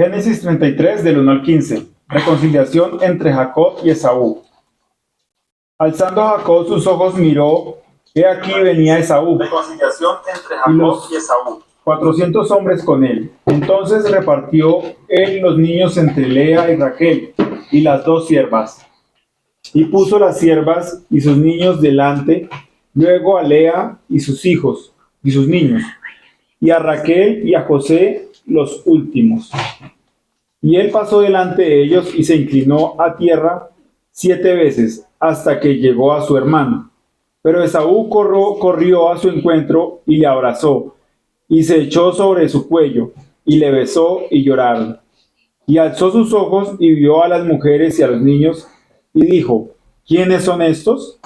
Génesis 33, del 1 al 15. Reconciliación entre Jacob y Esaú. Alzando Jacob sus ojos miró, he aquí venía Esaú. Reconciliación entre Jacob y Esaú. 400 hombres con él. Entonces repartió él los niños entre Lea y Raquel y las dos siervas. Y puso las siervas y sus niños delante, luego a Lea y sus hijos y sus niños, y a Raquel y a José los últimos. Y él pasó delante de ellos y se inclinó a tierra 7 veces hasta que llegó a su hermano. Pero Esaú corrió a su encuentro y le abrazó, y se echó sobre su cuello, y le besó y lloraron. Y alzó sus ojos y vio a las mujeres y a los niños, y dijo, ¿quiénes son estos?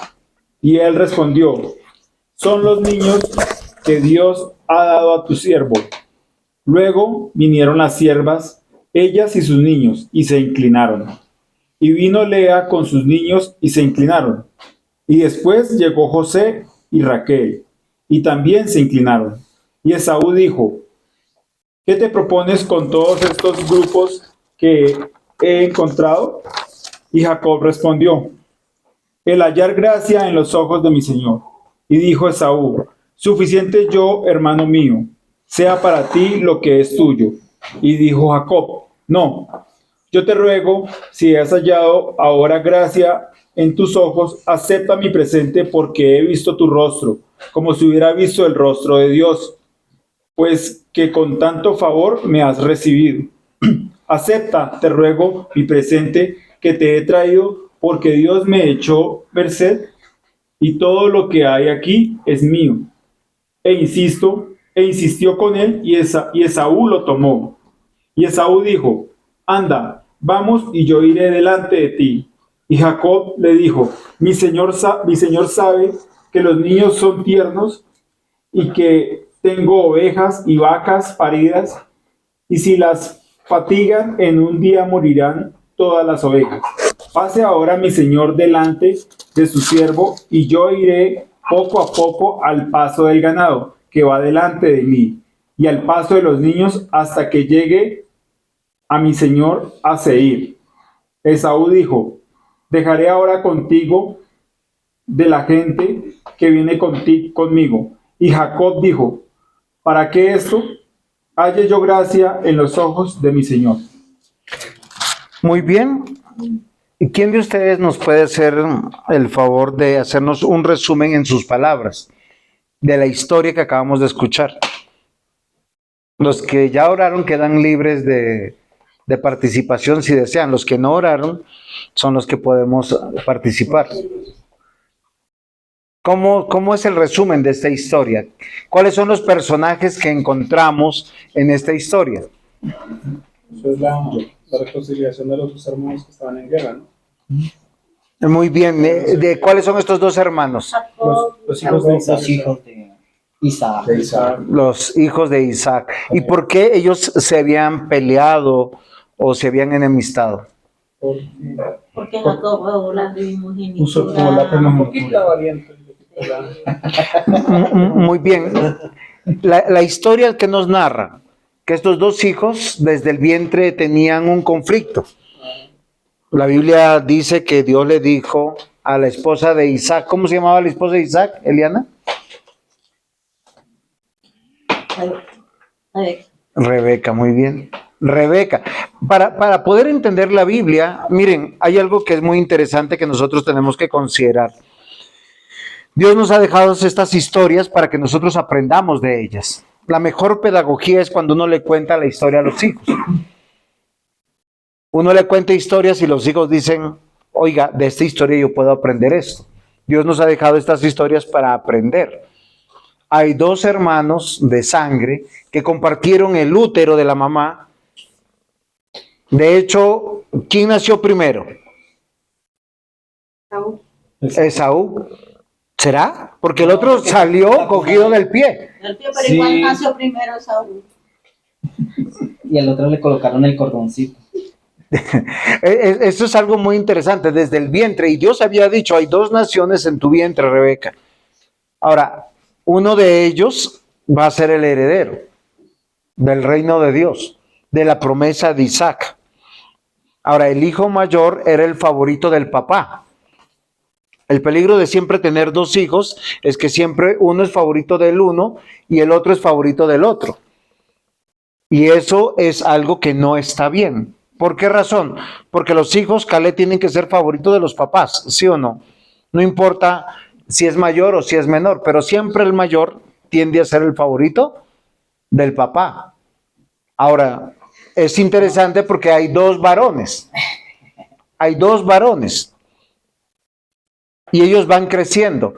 Y él respondió, son los niños que Dios ha dado a tu siervo. Luego vinieron las siervas, ellas y sus niños, y se inclinaron. Y vino Lea con sus niños, y se inclinaron. Y después llegó José y Raquel, y también se inclinaron. Y Esaú dijo, ¿qué te propones con todos estos grupos que he encontrado? Y Jacob respondió, el hallar gracia en los ojos de mi señor. Y dijo Esaú, suficiente yo, hermano mío, sea para ti lo que es tuyo. Y dijo Jacob, no, yo te ruego, si has hallado ahora gracia en tus ojos, acepta mi presente porque he visto tu rostro, como si hubiera visto el rostro de Dios, pues que con tanto favor me has recibido. Acepta, te ruego, mi presente que te he traído, porque Dios me echó merced, y todo lo que hay aquí es mío. Insistió con él, y Esaú lo tomó. Y Esaú dijo, anda, vamos, y yo iré delante de ti. Y Jacob le dijo, mi señor sabe que los niños son tiernos, y que tengo ovejas y vacas paridas, y si las fatigan, en un día morirán todas las ovejas. Pase ahora mi señor delante de su siervo, y yo iré poco a poco al paso del ganado, que va delante de mí, y al paso de los niños, hasta que llegue a mi señor a Seir. Esaú dijo, dejaré ahora contigo de la gente que viene conmigo. Y Jacob dijo, ¿para qué esto? Halle yo gracia en los ojos de mi señor. Muy bien. ¿Y quién de ustedes nos puede hacer el favor de hacernos un resumen en sus palabras de la historia que acabamos de escuchar? Los que ya oraron quedan libres de participación si desean. Los que no oraron son los que podemos participar. ¿Cómo es el resumen de esta historia? ¿Cuáles son los personajes que encontramos en esta historia? Eso es la reconciliación de los dos hermanos que estaban en guerra, ¿no? Muy bien. ¿De cuáles son estos dos hermanos? Los hijos de Isaac. Los hijos de Isaac. Los hijos de Isaac. ¿Y por qué ellos se habían peleado o se habían enemistado? Porque Jacob la primogenitura. Puso como la primogenitura valiente. Muy bien. La historia que nos narra, que estos dos hijos desde el vientre tenían un conflicto. La Biblia dice que Dios le dijo a la esposa de Isaac, ¿cómo se llamaba la esposa de Isaac, Eliana? Rebeca, muy bien. Rebeca. Para poder entender la Biblia, miren, hay algo que es muy interesante que nosotros tenemos que considerar. Dios nos ha dejado estas historias para que nosotros aprendamos de ellas. La mejor pedagogía es cuando uno le cuenta la historia a los hijos. Uno le cuenta historias y los hijos dicen, oiga, de esta historia yo puedo aprender esto. Dios nos ha dejado estas historias para aprender. Hay dos hermanos de sangre que compartieron el útero de la mamá. De hecho, ¿quién nació primero? Esaú. ¿Será? Porque el otro salió cogido del pie. El pie, pero igual nació primero Saúl. Y al otro le colocaron el cordoncito. Esto es algo muy interesante, desde el vientre. Y Dios había dicho, hay dos naciones en tu vientre, Rebeca. Ahora, uno de ellos va a ser el heredero del reino de Dios. de la promesa de Isaac. Ahora, el hijo mayor era el favorito del papá. El peligro de siempre tener dos hijos es que siempre uno es favorito del uno y el otro es favorito del otro. Y eso es algo que no está bien. ¿Por qué razón? Porque los hijos, Calé, tienen que ser favoritos de los papás, ¿sí o no? No importa si es mayor o si es menor, pero siempre el mayor tiende a ser el favorito del papá. Ahora, es interesante porque hay dos varones. Hay dos varones. Y ellos van creciendo.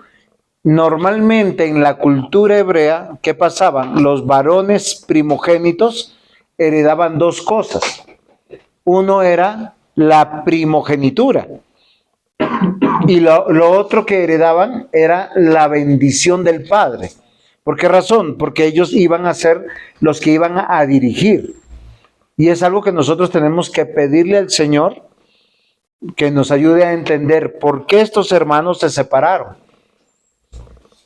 Normalmente en la cultura hebrea, ¿qué pasaba? Los varones primogénitos heredaban dos cosas. Uno era la primogenitura. Y lo otro que heredaban era la bendición del padre. ¿Por qué razón? Porque ellos iban a ser los que iban a dirigir. Y es algo que nosotros tenemos que pedirle al Señor que nos ayude a entender por qué estos hermanos se separaron.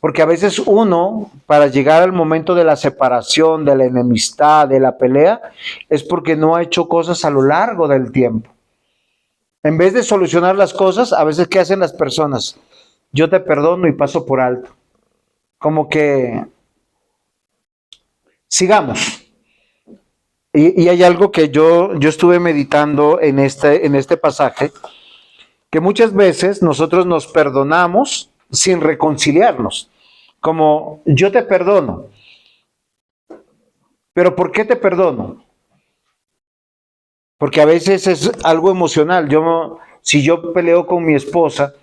Porque a veces uno, para llegar al momento de la separación, de la enemistad, de la pelea, es porque no ha hecho cosas a lo largo del tiempo. En vez de solucionar las cosas, a veces, ¿qué hacen las personas? Yo te perdono y paso por alto. Como que sigamos. Y hay algo que yo estuve meditando en este pasaje, que muchas veces nosotros nos perdonamos sin reconciliarnos. Como, yo te perdono. ¿Pero por qué te perdono? Porque a veces es algo emocional. Si yo peleo con mi esposa,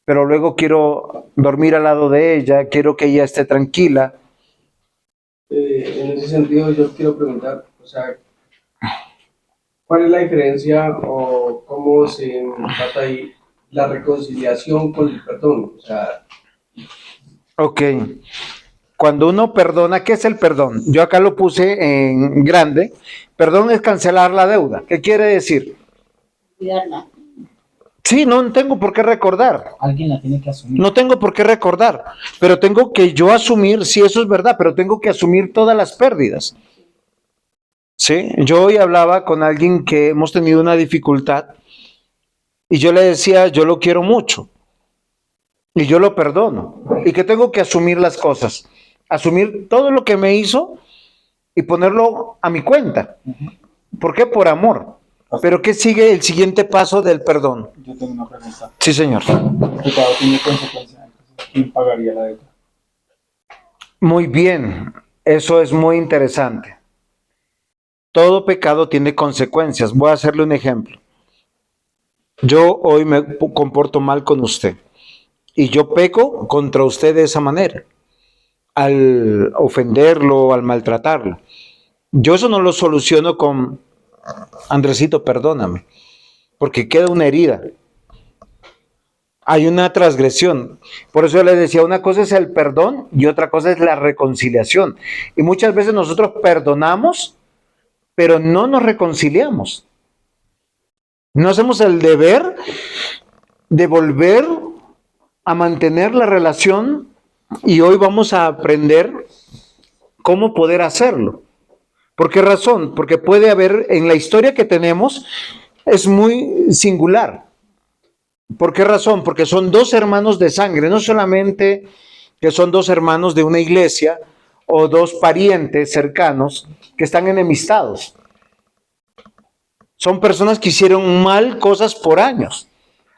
pero luego quiero dormir al lado de ella, quiero que ella esté tranquila. En ese sentido, yo quiero preguntar, o sea, ¿cuál es la diferencia o cómo se trata ahí la reconciliación con el perdón? O sea, Ok. Cuando uno perdona, ¿qué es el perdón? Yo acá lo puse en grande. Perdón es cancelar la deuda. ¿Qué quiere decir? Cuidarla. Sí, no tengo por qué recordar. Alguien la tiene que asumir. No tengo por qué recordar, pero tengo que yo asumir, sí, eso es verdad, pero tengo que asumir todas las pérdidas. Sí, yo hoy hablaba con alguien que hemos tenido una dificultad y yo le decía, yo lo quiero mucho y yo lo perdono y que tengo que asumir las cosas, asumir todo lo que me hizo y ponerlo a mi cuenta. ¿Por qué? Por amor. Pero ¿qué sigue el siguiente paso del perdón? Yo tengo una pregunta. Sí, señor. El pecado tiene consecuencias. Entonces, ¿quién pagaría la deuda? Muy bien, eso es muy interesante. Todo pecado tiene consecuencias. Voy a hacerle un ejemplo. Yo hoy me comporto mal con usted y yo peco contra usted de esa manera, al ofenderlo, al maltratarlo. Yo eso no lo soluciono con Andresito, perdóname, porque queda una herida. Hay una transgresión. Por eso le decía, una cosa es el perdón y otra cosa es la reconciliación. Y muchas veces nosotros perdonamos, pero no nos reconciliamos. No hacemos el deber de volver a mantener la relación y hoy vamos a aprender cómo poder hacerlo. ¿Por qué razón? Porque puede haber, en la historia que tenemos, es muy singular. ¿Por qué razón? Porque son dos hermanos de sangre, no solamente que son dos hermanos de una iglesia o dos parientes cercanos que están enemistados. Son personas que hicieron mal cosas por años.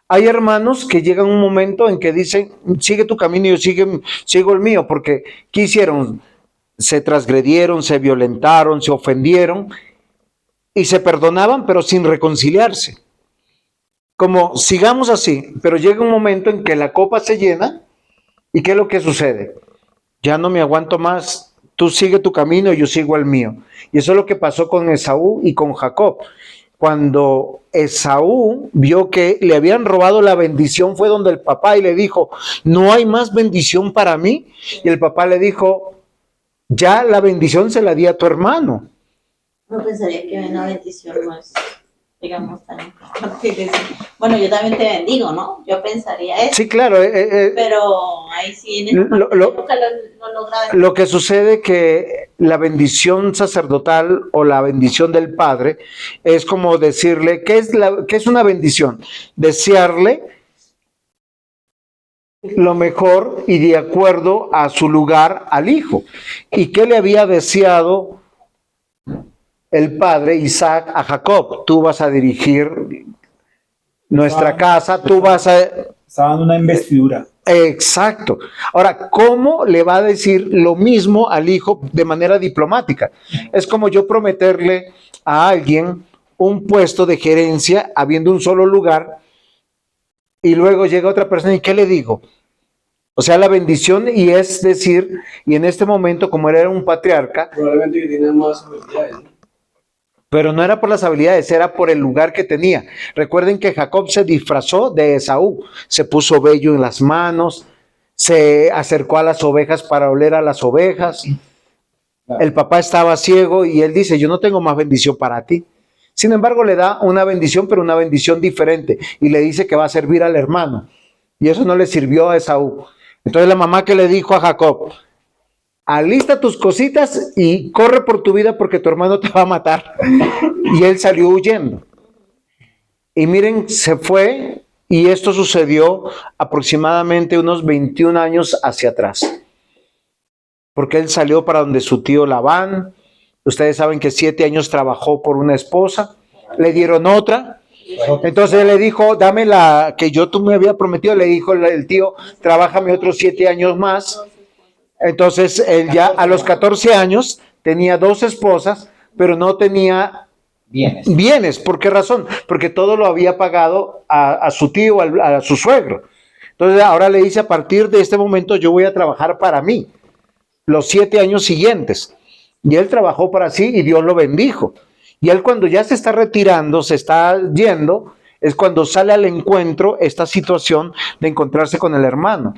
Hay hermanos que llegan un momento en que dicen, sigue tu camino y yo sigo el mío, porque ¿qué hicieron? Se transgredieron, se violentaron, se ofendieron y se perdonaban, pero sin reconciliarse. Como sigamos así, pero llega un momento en que la copa se llena y ¿qué es lo que sucede? Ya no me aguanto más, tú sigue tu camino y yo sigo el mío. Y eso es lo que pasó con Esaú y con Jacob. Cuando Esaú vio que le habían robado la bendición, fue donde el papá y le dijo, no hay más bendición para mí. Y el papá le dijo, ya la bendición se la di a tu hermano. No pensaría que hay una bendición más, digamos, tan importante. Bueno, yo también te bendigo, ¿no? Yo pensaría eso. Sí, claro. Pero ahí sí, en el nunca lo logra. Lo que sucede que la bendición sacerdotal o la bendición del Padre es como decirle, ¿qué es una bendición? Desearle lo mejor y de acuerdo a su lugar al hijo. ¿Y qué le había deseado el padre Isaac a Jacob? Tú vas a dirigir nuestra casa, tú vas a... Estaban en una investidura. Exacto. Ahora, ¿cómo le va a decir lo mismo al hijo de manera diplomática? Es como yo prometerle a alguien un puesto de gerencia habiendo un solo lugar y luego llega otra persona y ¿qué le digo? O sea, la bendición y es decir, y en este momento como él era un patriarca, Probablemente que tiene más habilidades, ¿no? pero no era por las habilidades, era por el lugar que tenía. Recuerden que Jacob se disfrazó de Esaú, se puso vello en las manos, se acercó a las ovejas para oler a las ovejas. El papá estaba ciego y él dice, yo no tengo más bendición para ti. Sin embargo, le da una bendición, pero una bendición diferente, y le dice que va a servir al hermano. Y eso no le sirvió a Esaú. Entonces la mamá que le dijo a Jacob, alista tus cositas y corre por tu vida porque tu hermano te va a matar. Y él salió huyendo. Y miren, se fue y esto sucedió aproximadamente unos 21 años hacia atrás. Porque él salió para donde su tío Labán. Ustedes saben que 7 años trabajó por una esposa. Le dieron otra. Entonces él le dijo, dame la que tú me había prometido. Le dijo el tío, trabájame otros 7 años más. Entonces él ya a los 14 años tenía 2 esposas, pero no tenía bienes. ¿Por qué razón? Porque todo lo había pagado a su tío, a su suegro. Entonces ahora le dice, a partir de este momento yo voy a trabajar para mí, los 7 años siguientes. Y él trabajó para sí y Dios lo bendijo. Y él cuando ya se está retirando, se está yendo, es cuando sale al encuentro esta situación de encontrarse con el hermano.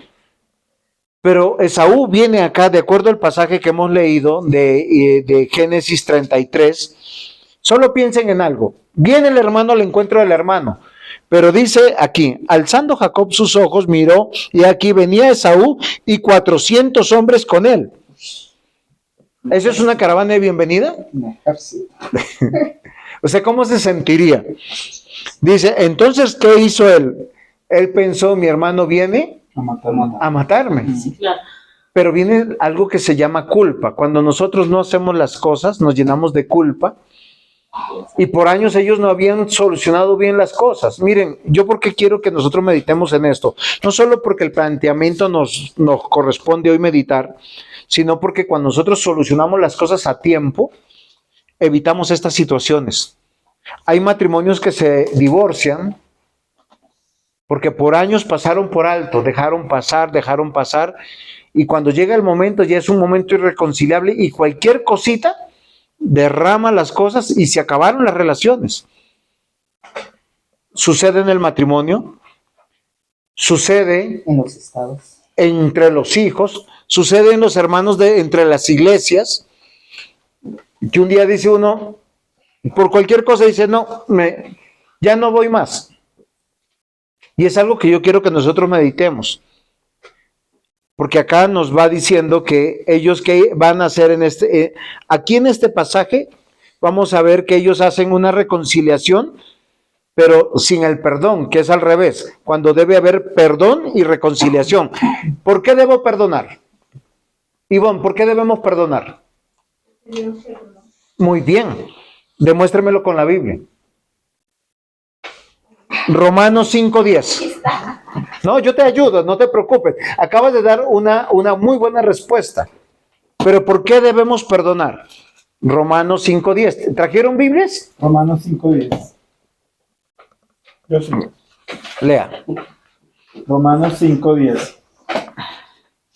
Pero Esaú viene acá, de acuerdo al pasaje que hemos leído de Génesis 33, solo piensen en algo. Viene el hermano al encuentro del hermano, pero dice aquí, alzando Jacob sus ojos, miró, y aquí venía Esaú y 400 hombres con él. ¿Eso es una caravana de bienvenida? O sea, ¿cómo se sentiría? Dice, entonces, ¿qué hizo él? Él pensó, mi hermano viene a matarme. Sí, claro. Pero viene algo que se llama culpa. Cuando nosotros no hacemos las cosas, nos llenamos de culpa. Y por años ellos no habían solucionado bien las cosas. Miren, yo porque quiero que nosotros meditemos en esto. No solo porque el planteamiento nos corresponde hoy meditar, sino porque cuando nosotros solucionamos las cosas a tiempo, evitamos estas situaciones. Hay matrimonios que se divorcian porque por años pasaron por alto, dejaron pasar, y cuando llega el momento, ya es un momento irreconciliable, y cualquier cosita derrama las cosas y se acabaron las relaciones. Sucede en el matrimonio, sucede En los estados. entre los hijos, sucede en los hermanos entre las iglesias, que un día dice uno, por cualquier cosa dice, no, ya no voy más. Y es algo que yo quiero que nosotros meditemos. Porque acá nos va diciendo que ellos que van a hacer aquí en este pasaje, vamos a ver que ellos hacen una reconciliación, pero sin el perdón, que es al revés, cuando debe haber perdón y reconciliación. ¿Por qué debo perdonar? Ivonne, ¿por qué debemos perdonar? Muy bien, demuéstremelo con la Biblia. Romanos 5:10. No, yo te ayudo, no te preocupes. Acabas de dar una muy buena respuesta. Pero ¿por qué debemos perdonar? Romanos 5:10. ¿Trajeron Biblias? Romanos 5:10. Yo sí. Lea. Romanos 5:10.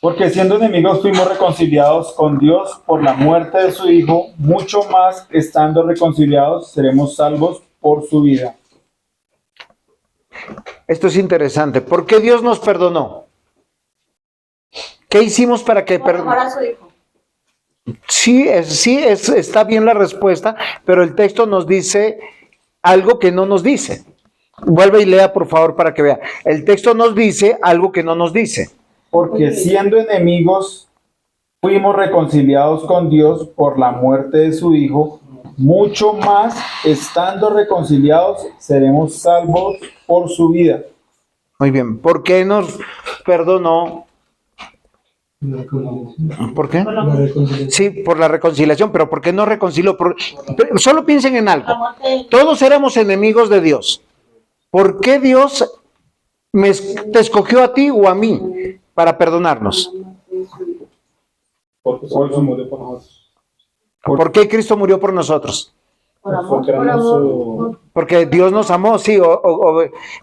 Porque siendo enemigos fuimos reconciliados con Dios por la muerte de su Hijo, mucho más estando reconciliados seremos salvos por su vida. Esto es interesante. ¿Por qué Dios nos perdonó? ¿Qué hicimos para que Por amor a su hijo. Sí, está bien la respuesta, pero el texto nos dice algo que no nos dice. Vuelve y lea, por favor, para que vea. El texto nos dice algo que no nos dice. Porque siendo enemigos fuimos reconciliados con Dios por la muerte de su Hijo, mucho más, estando reconciliados, seremos salvos por su vida. Muy bien. ¿Por qué nos perdonó? ¿Por qué? Sí, por la reconciliación, pero ¿por qué no reconcilió? Solo piensen en algo. La muerte del- Todos éramos enemigos de Dios. ¿Por qué Dios te escogió a ti o a mí para perdonarnos? Porque solo murió por nosotros. ¿Por qué Cristo murió por nosotros? por amor. Porque éramos su... Porque Dios nos amó, sí,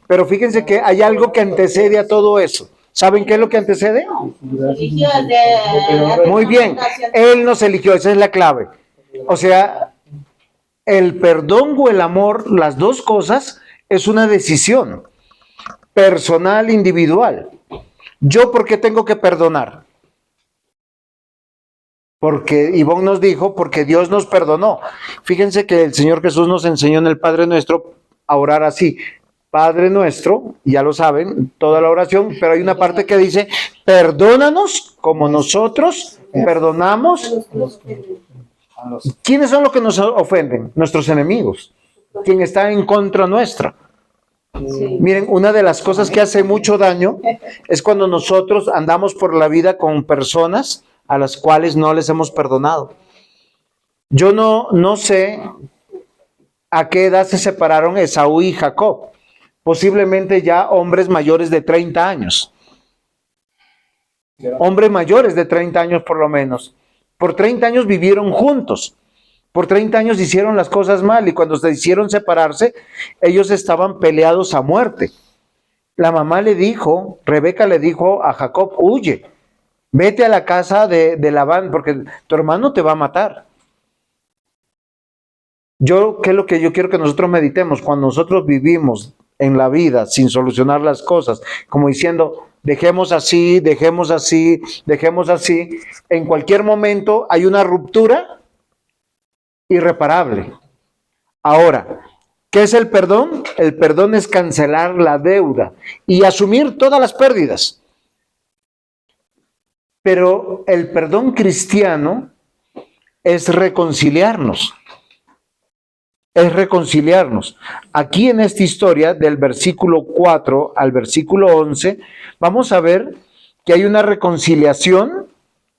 pero fíjense que hay algo que antecede a todo eso. ¿Saben qué es lo que antecede? Eligió de- Muy bien, Él nos eligió, esa es la clave. O sea, el perdón o el amor, las dos cosas, es una decisión personal, individual. ¿Yo por qué tengo que perdonar? Porque Ivonne nos dijo, porque Dios nos perdonó. Fíjense que el Señor Jesús nos enseñó en el Padre Nuestro a orar así. Padre Nuestro, ya lo saben, toda la oración, pero hay una parte que dice, perdónanos como nosotros perdonamos. ¿Quiénes son los que nos ofenden? Nuestros enemigos, quien está en contra nuestra. Miren, una de las cosas que hace mucho daño es cuando nosotros andamos por la vida con personas a las cuales no les hemos perdonado. Yo no sé a qué edad se separaron Esaú y Jacob. Posiblemente ya hombres mayores de 30 años. Hombres mayores de 30 años por lo menos. Por 30 años vivieron juntos. Por 30 años hicieron las cosas mal y cuando se hicieron separarse, ellos estaban peleados a muerte. La mamá le dijo, Rebeca le dijo a Jacob, huye, vete a la casa de Labán porque tu hermano te va a matar. ¿Qué es lo que yo quiero que nosotros meditemos? Cuando nosotros vivimos en la vida sin solucionar las cosas, como diciendo, dejemos así, dejemos así, dejemos así, en cualquier momento hay una ruptura irreparable. Ahora, ¿qué es el perdón? El perdón es cancelar la deuda y asumir todas las pérdidas. Pero el perdón cristiano es reconciliarnos. Es reconciliarnos. Aquí en esta historia, del versículo 4 al versículo 11, vamos a ver que hay una reconciliación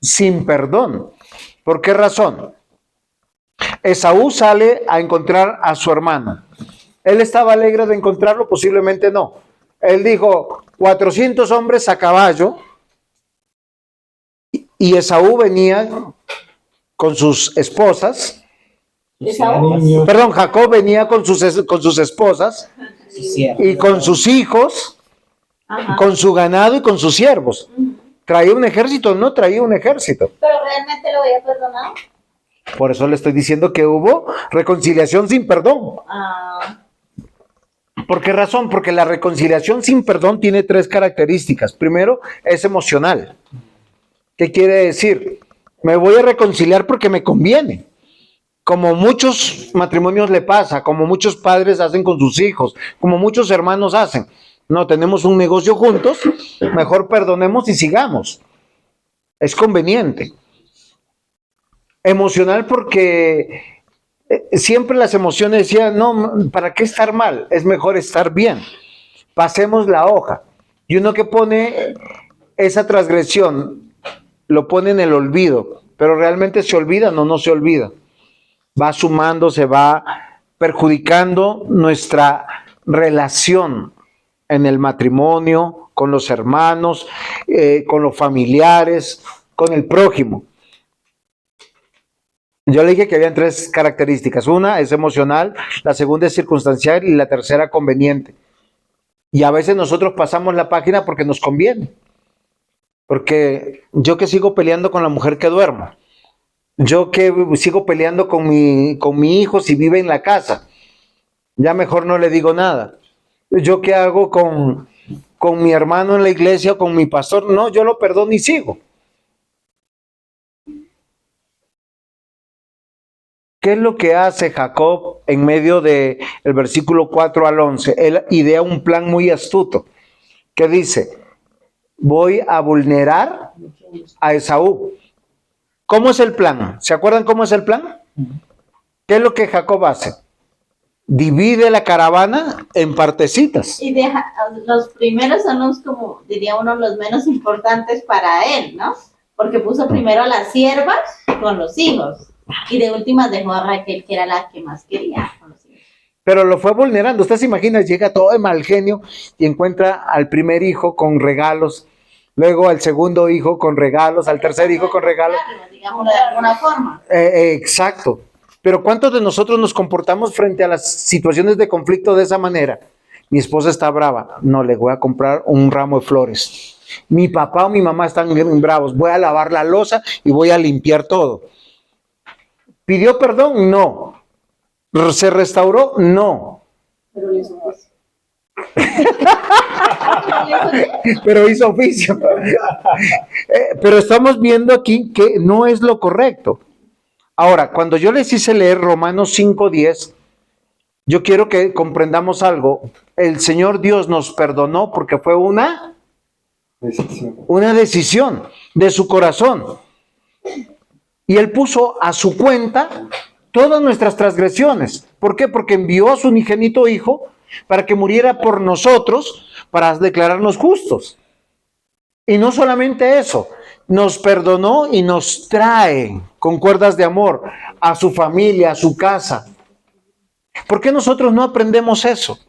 sin perdón. ¿Por qué razón? Esaú sale a encontrar a su hermano. ¿Él estaba alegre de encontrarlo? Posiblemente no. Él dijo, 400 hombres a caballo, y Esaú venía con sus esposas. Esaú. Perdón, Jacob venía con sus esposas y con sus hijos, Ajá. con su ganado y con sus siervos. ¿Traía un ejército? No traía un ejército. Pero realmente lo había perdonado. Por eso le estoy diciendo que hubo reconciliación sin perdón. Ah, ¿Por qué razón? Porque la reconciliación sin perdón tiene tres características. Primero, es emocional. ¿Qué quiere decir? Me voy a reconciliar porque me conviene. Como muchos matrimonios le pasa, como muchos padres hacen con sus hijos, como muchos hermanos hacen. No, tenemos un negocio juntos, mejor perdonemos y sigamos. Es conveniente. Emocional porque siempre las emociones decían, no, ¿para qué estar mal? Es mejor estar bien. Pasemos la hoja. Y uno que pone esa transgresión, lo pone en el olvido, pero realmente se olvida, no se olvida. Va sumando, se va perjudicando nuestra relación en el matrimonio, con los hermanos, con los familiares, con el prójimo. Yo le dije que habían tres características. Una es emocional, la segunda es circunstancial y la tercera conveniente. Y a veces nosotros pasamos la página porque nos conviene. Porque yo que sigo peleando con la mujer que duermo. Yo que sigo peleando con mi hijo si vive en la casa. Ya mejor no le digo nada. Yo qué hago con mi hermano en la iglesia o con mi pastor. No, yo lo perdono y sigo. ¿Qué es lo que hace Jacob en medio del versículo 4 al 11? Él idea un plan muy astuto que dice, voy a vulnerar a Esaú. ¿Cómo es el plan? ¿Se acuerdan cómo es el plan? ¿Qué es lo que Jacob hace? Divide la caravana en partecitas. Y deja, los primeros son los, como diría uno, los menos importantes para él, ¿no? Porque puso primero a las siervas con los hijos. Y de últimas dejó a Raquel, que era la que más quería con los hijos. Pero lo fue vulnerando. Usted se imagina, llega todo de mal genio y encuentra al primer hijo con regalos, luego al segundo hijo con regalos, al tercer hijo con regalos. Digámoslo de alguna forma. Exacto. Pero ¿cuántos de nosotros nos comportamos frente a las situaciones de conflicto de esa manera? Mi esposa está brava, no, le voy a comprar un ramo de flores. Mi papá o mi mamá están bien bravos, voy a lavar la loza y voy a limpiar todo. ¿Pidió perdón? No. ¿Se restauró? No. Pero le hizo juicio. Pero hizo oficio. Pero estamos viendo aquí que no es lo correcto. Ahora, cuando yo les hice leer Romanos 5:10, yo quiero que comprendamos algo. El Señor Dios nos perdonó porque fue una decisión de su corazón. Y Él puso a su cuenta todas nuestras transgresiones. ¿Por qué? Porque envió a su unigénito Hijo para que muriera por nosotros, para declararnos justos. Y no solamente eso, nos perdonó y nos trae con cuerdas de amor a su familia, a su casa. ¿Por qué nosotros no aprendemos eso?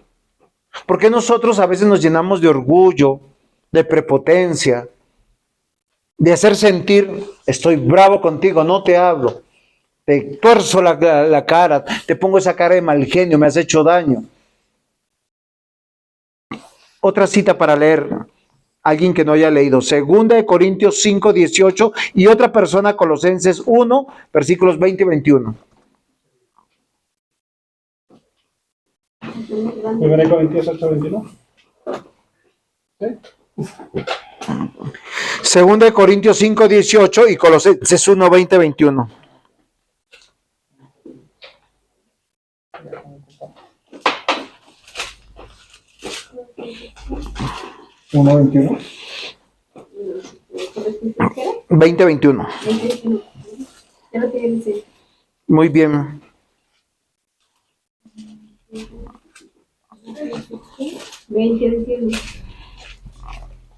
¿Por qué nosotros a veces nos llenamos de orgullo, de prepotencia, de hacer sentir, estoy bravo contigo, no te hablo, te tuerzo la cara, te pongo esa cara de mal genio, me has hecho daño? Otra cita para leer, alguien que no haya leído, 2 Corintios 5:18 y otra persona, Colosenses 1, versículos 20 y 21. 1 Corintios 8:21. ¿Sí? 2 Corintios 5:18 y Colosenses 1, 20, 21. ¿1, 21? 20, 21. Muy bien.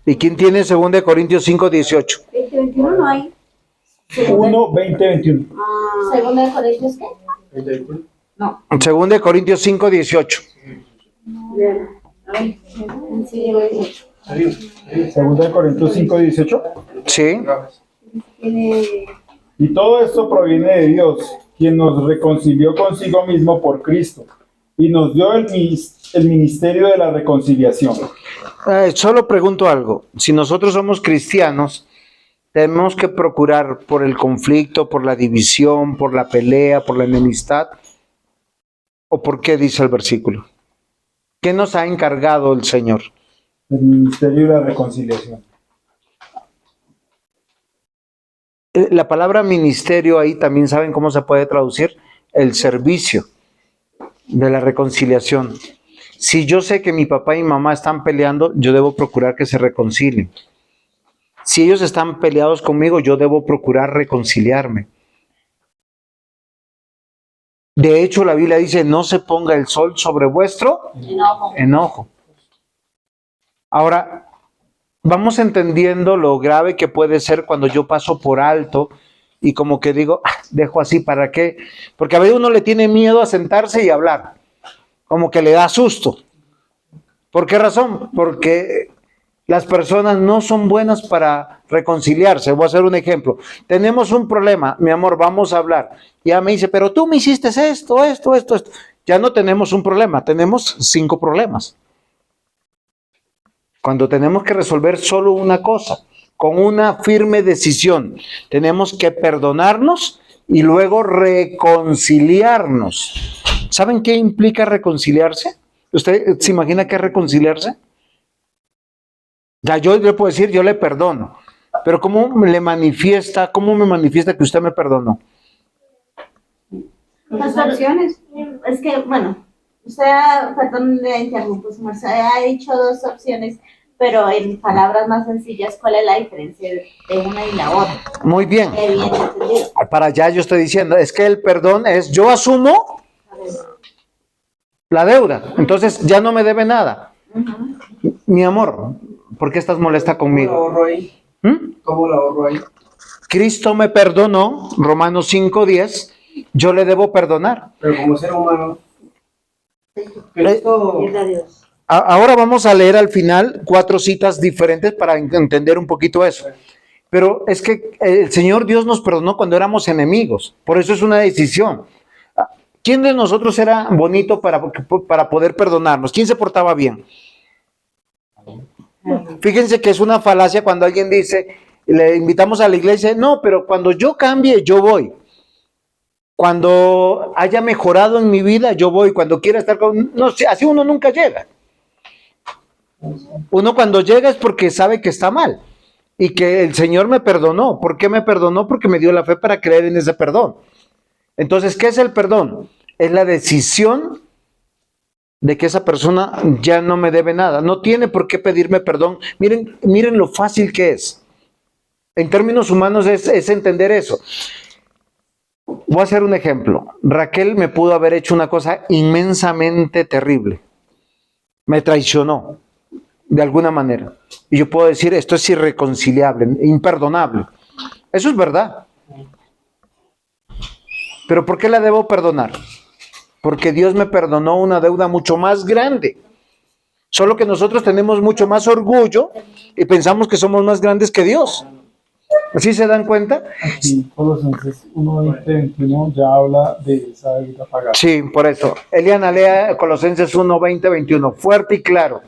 ¿Y quién tiene 2 Corintios 5:18? 20-21 no hay. 1, 20, 21. Segunda de Corintios, ¿qué? 21. No. 2 Corintios 5:18. Sí, lo he dicho. 2 de Corintios 5, 18. Sí. Tiene. Y todo esto proviene de Dios, quien nos reconcilió consigo mismo por Cristo y nos dio el ministerio de la reconciliación. Solo pregunto algo. Si nosotros somos cristianos, tenemos que procurar por el conflicto, por la división, por la pelea, por la enemistad. ¿O por qué dice el versículo? ¿Qué nos ha encargado el Señor? El ministerio de la reconciliación. La palabra ministerio ahí también saben cómo se puede traducir, el servicio de la reconciliación. Si yo sé que mi papá y mi mamá están peleando, yo debo procurar que se reconcilien. Si ellos están peleados conmigo, yo debo procurar reconciliarme. De hecho, la Biblia dice, no se ponga el sol sobre vuestro enojo. Ahora, vamos entendiendo lo grave que puede ser cuando yo paso por alto y como que digo, dejo así, ¿para qué? Porque a veces uno le tiene miedo a sentarse y hablar, como que le da susto. ¿Por qué razón? Porque las personas no son buenas para reconciliarse. Voy a hacer un ejemplo. Tenemos un problema, mi amor, vamos a hablar. Y ella me dice, pero tú me hiciste esto. Ya no tenemos un problema, tenemos 5 problemas. Cuando tenemos que resolver solo una cosa, con una firme decisión, tenemos que perdonarnos y luego reconciliarnos. ¿Saben qué implica reconciliarse? ¿Usted se imagina qué es reconciliarse? Ya yo le puedo decir, yo le perdono, pero ¿cómo me manifiesta que usted me perdonó? Las opciones. Es que, bueno, usted, perdón, le interrumpo, su merced, ha dicho 2 opciones, pero en palabras más sencillas, ¿cuál es la diferencia de una y la otra? Muy bien. Evidentemente, Para allá yo estoy diciendo, es que el perdón es yo asumo la deuda, entonces ya no me debe nada. Mi amor, ¿por qué estás molesta ¿Cómo lo conmigo? ahorro ahí? ¿Mm? ¿Cómo lo ahorro ahí? Cristo me perdonó, Romanos 5:10, yo le debo perdonar. Pero como ser humano, Cristo, Ahora vamos a leer al final 4 citas diferentes para entender un poquito eso. Pero es que el Señor Dios nos perdonó cuando éramos enemigos, por eso es una decisión. ¿Quién de nosotros era bonito para poder perdonarnos? ¿Quién se portaba bien? Fíjense que es una falacia cuando alguien dice, le invitamos a la iglesia, no, pero cuando yo cambie, yo voy. Cuando haya mejorado en mi vida, yo voy. Cuando quiera estar con... No, así uno nunca llega. Uno cuando llega es porque sabe que está mal y que el Señor me perdonó. ¿Por qué me perdonó? Porque me dio la fe para creer en ese perdón. Entonces, ¿qué es el perdón? Es la decisión de que esa persona ya no me debe nada. No tiene por qué pedirme perdón. Miren lo fácil que es. En términos humanos es entender eso. Voy a hacer un ejemplo. Raquel me pudo haber hecho una cosa inmensamente terrible. Me traicionó de alguna manera. Y yo puedo decir, esto es irreconciliable, imperdonable. Eso es verdad. ¿Pero por qué la debo perdonar? Porque Dios me perdonó una deuda mucho más grande. Solo que nosotros tenemos mucho más orgullo y pensamos que somos más grandes que Dios. ¿Sí se dan cuenta? Aquí, Colosenses 1:20-21 ya habla de esa deuda pagada. Sí, por eso. Eliana, lea Colosenses 1:20-21. Fuerte y claro.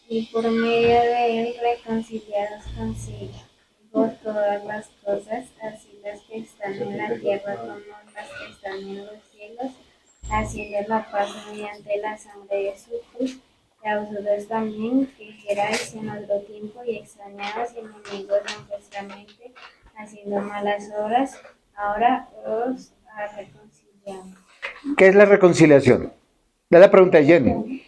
Y por medio de él reconciliados consigo por todas las cosas, así las que están en la tierra como las que están en los cielos, haciendo la paz mediante la sangre de su cruz, y a vosotros también que erais en otro tiempo y extrañados y enemigos en vuestra mente, haciendo malas obras, ahora os ha reconciliado. ¿Qué es la reconciliación? Le la pregunta a Jenny.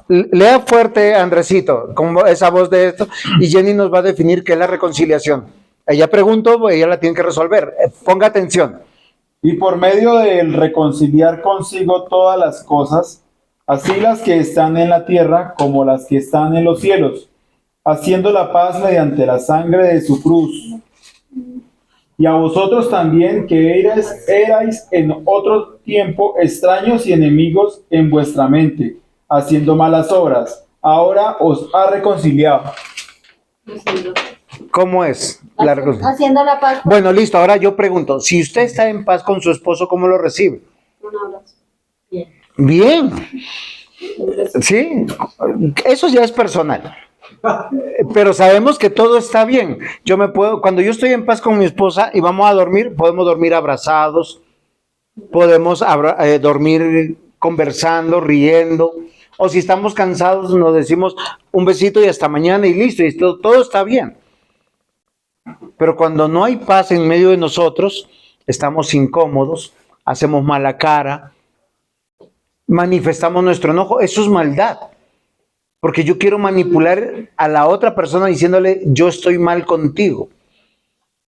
Lea fuerte, Andresito, como esa voz de esto, y Jenny nos va a definir qué es la reconciliación. Ella preguntó, ella la tiene que resolver. Ponga atención. Y por medio de él reconciliar consigo todas las cosas, así las que están en la tierra como las que están en los cielos, haciendo la paz mediante la sangre de su cruz. Y a vosotros también, que erais en otro tiempo extraños y enemigos en vuestra mente, haciendo malas obras, ahora os ha reconciliado. ¿Cómo es la reconciliación? Haciendo la paz. Bueno, listo, ahora yo pregunto, si usted está en paz con su esposo, ¿cómo lo recibe? Un abrazo. Bien. Bien. Sí, eso ya es personal. Pero sabemos que todo está bien. Cuando yo estoy en paz con mi esposa y vamos a dormir, podemos dormir abrazados, podemos dormir conversando, riendo, o si estamos cansados nos decimos un besito y hasta mañana y listo, y todo está bien. Pero cuando no hay paz en medio de nosotros, estamos incómodos, hacemos mala cara, manifestamos nuestro enojo, eso es maldad. Porque yo quiero manipular a la otra persona diciéndole, yo estoy mal contigo.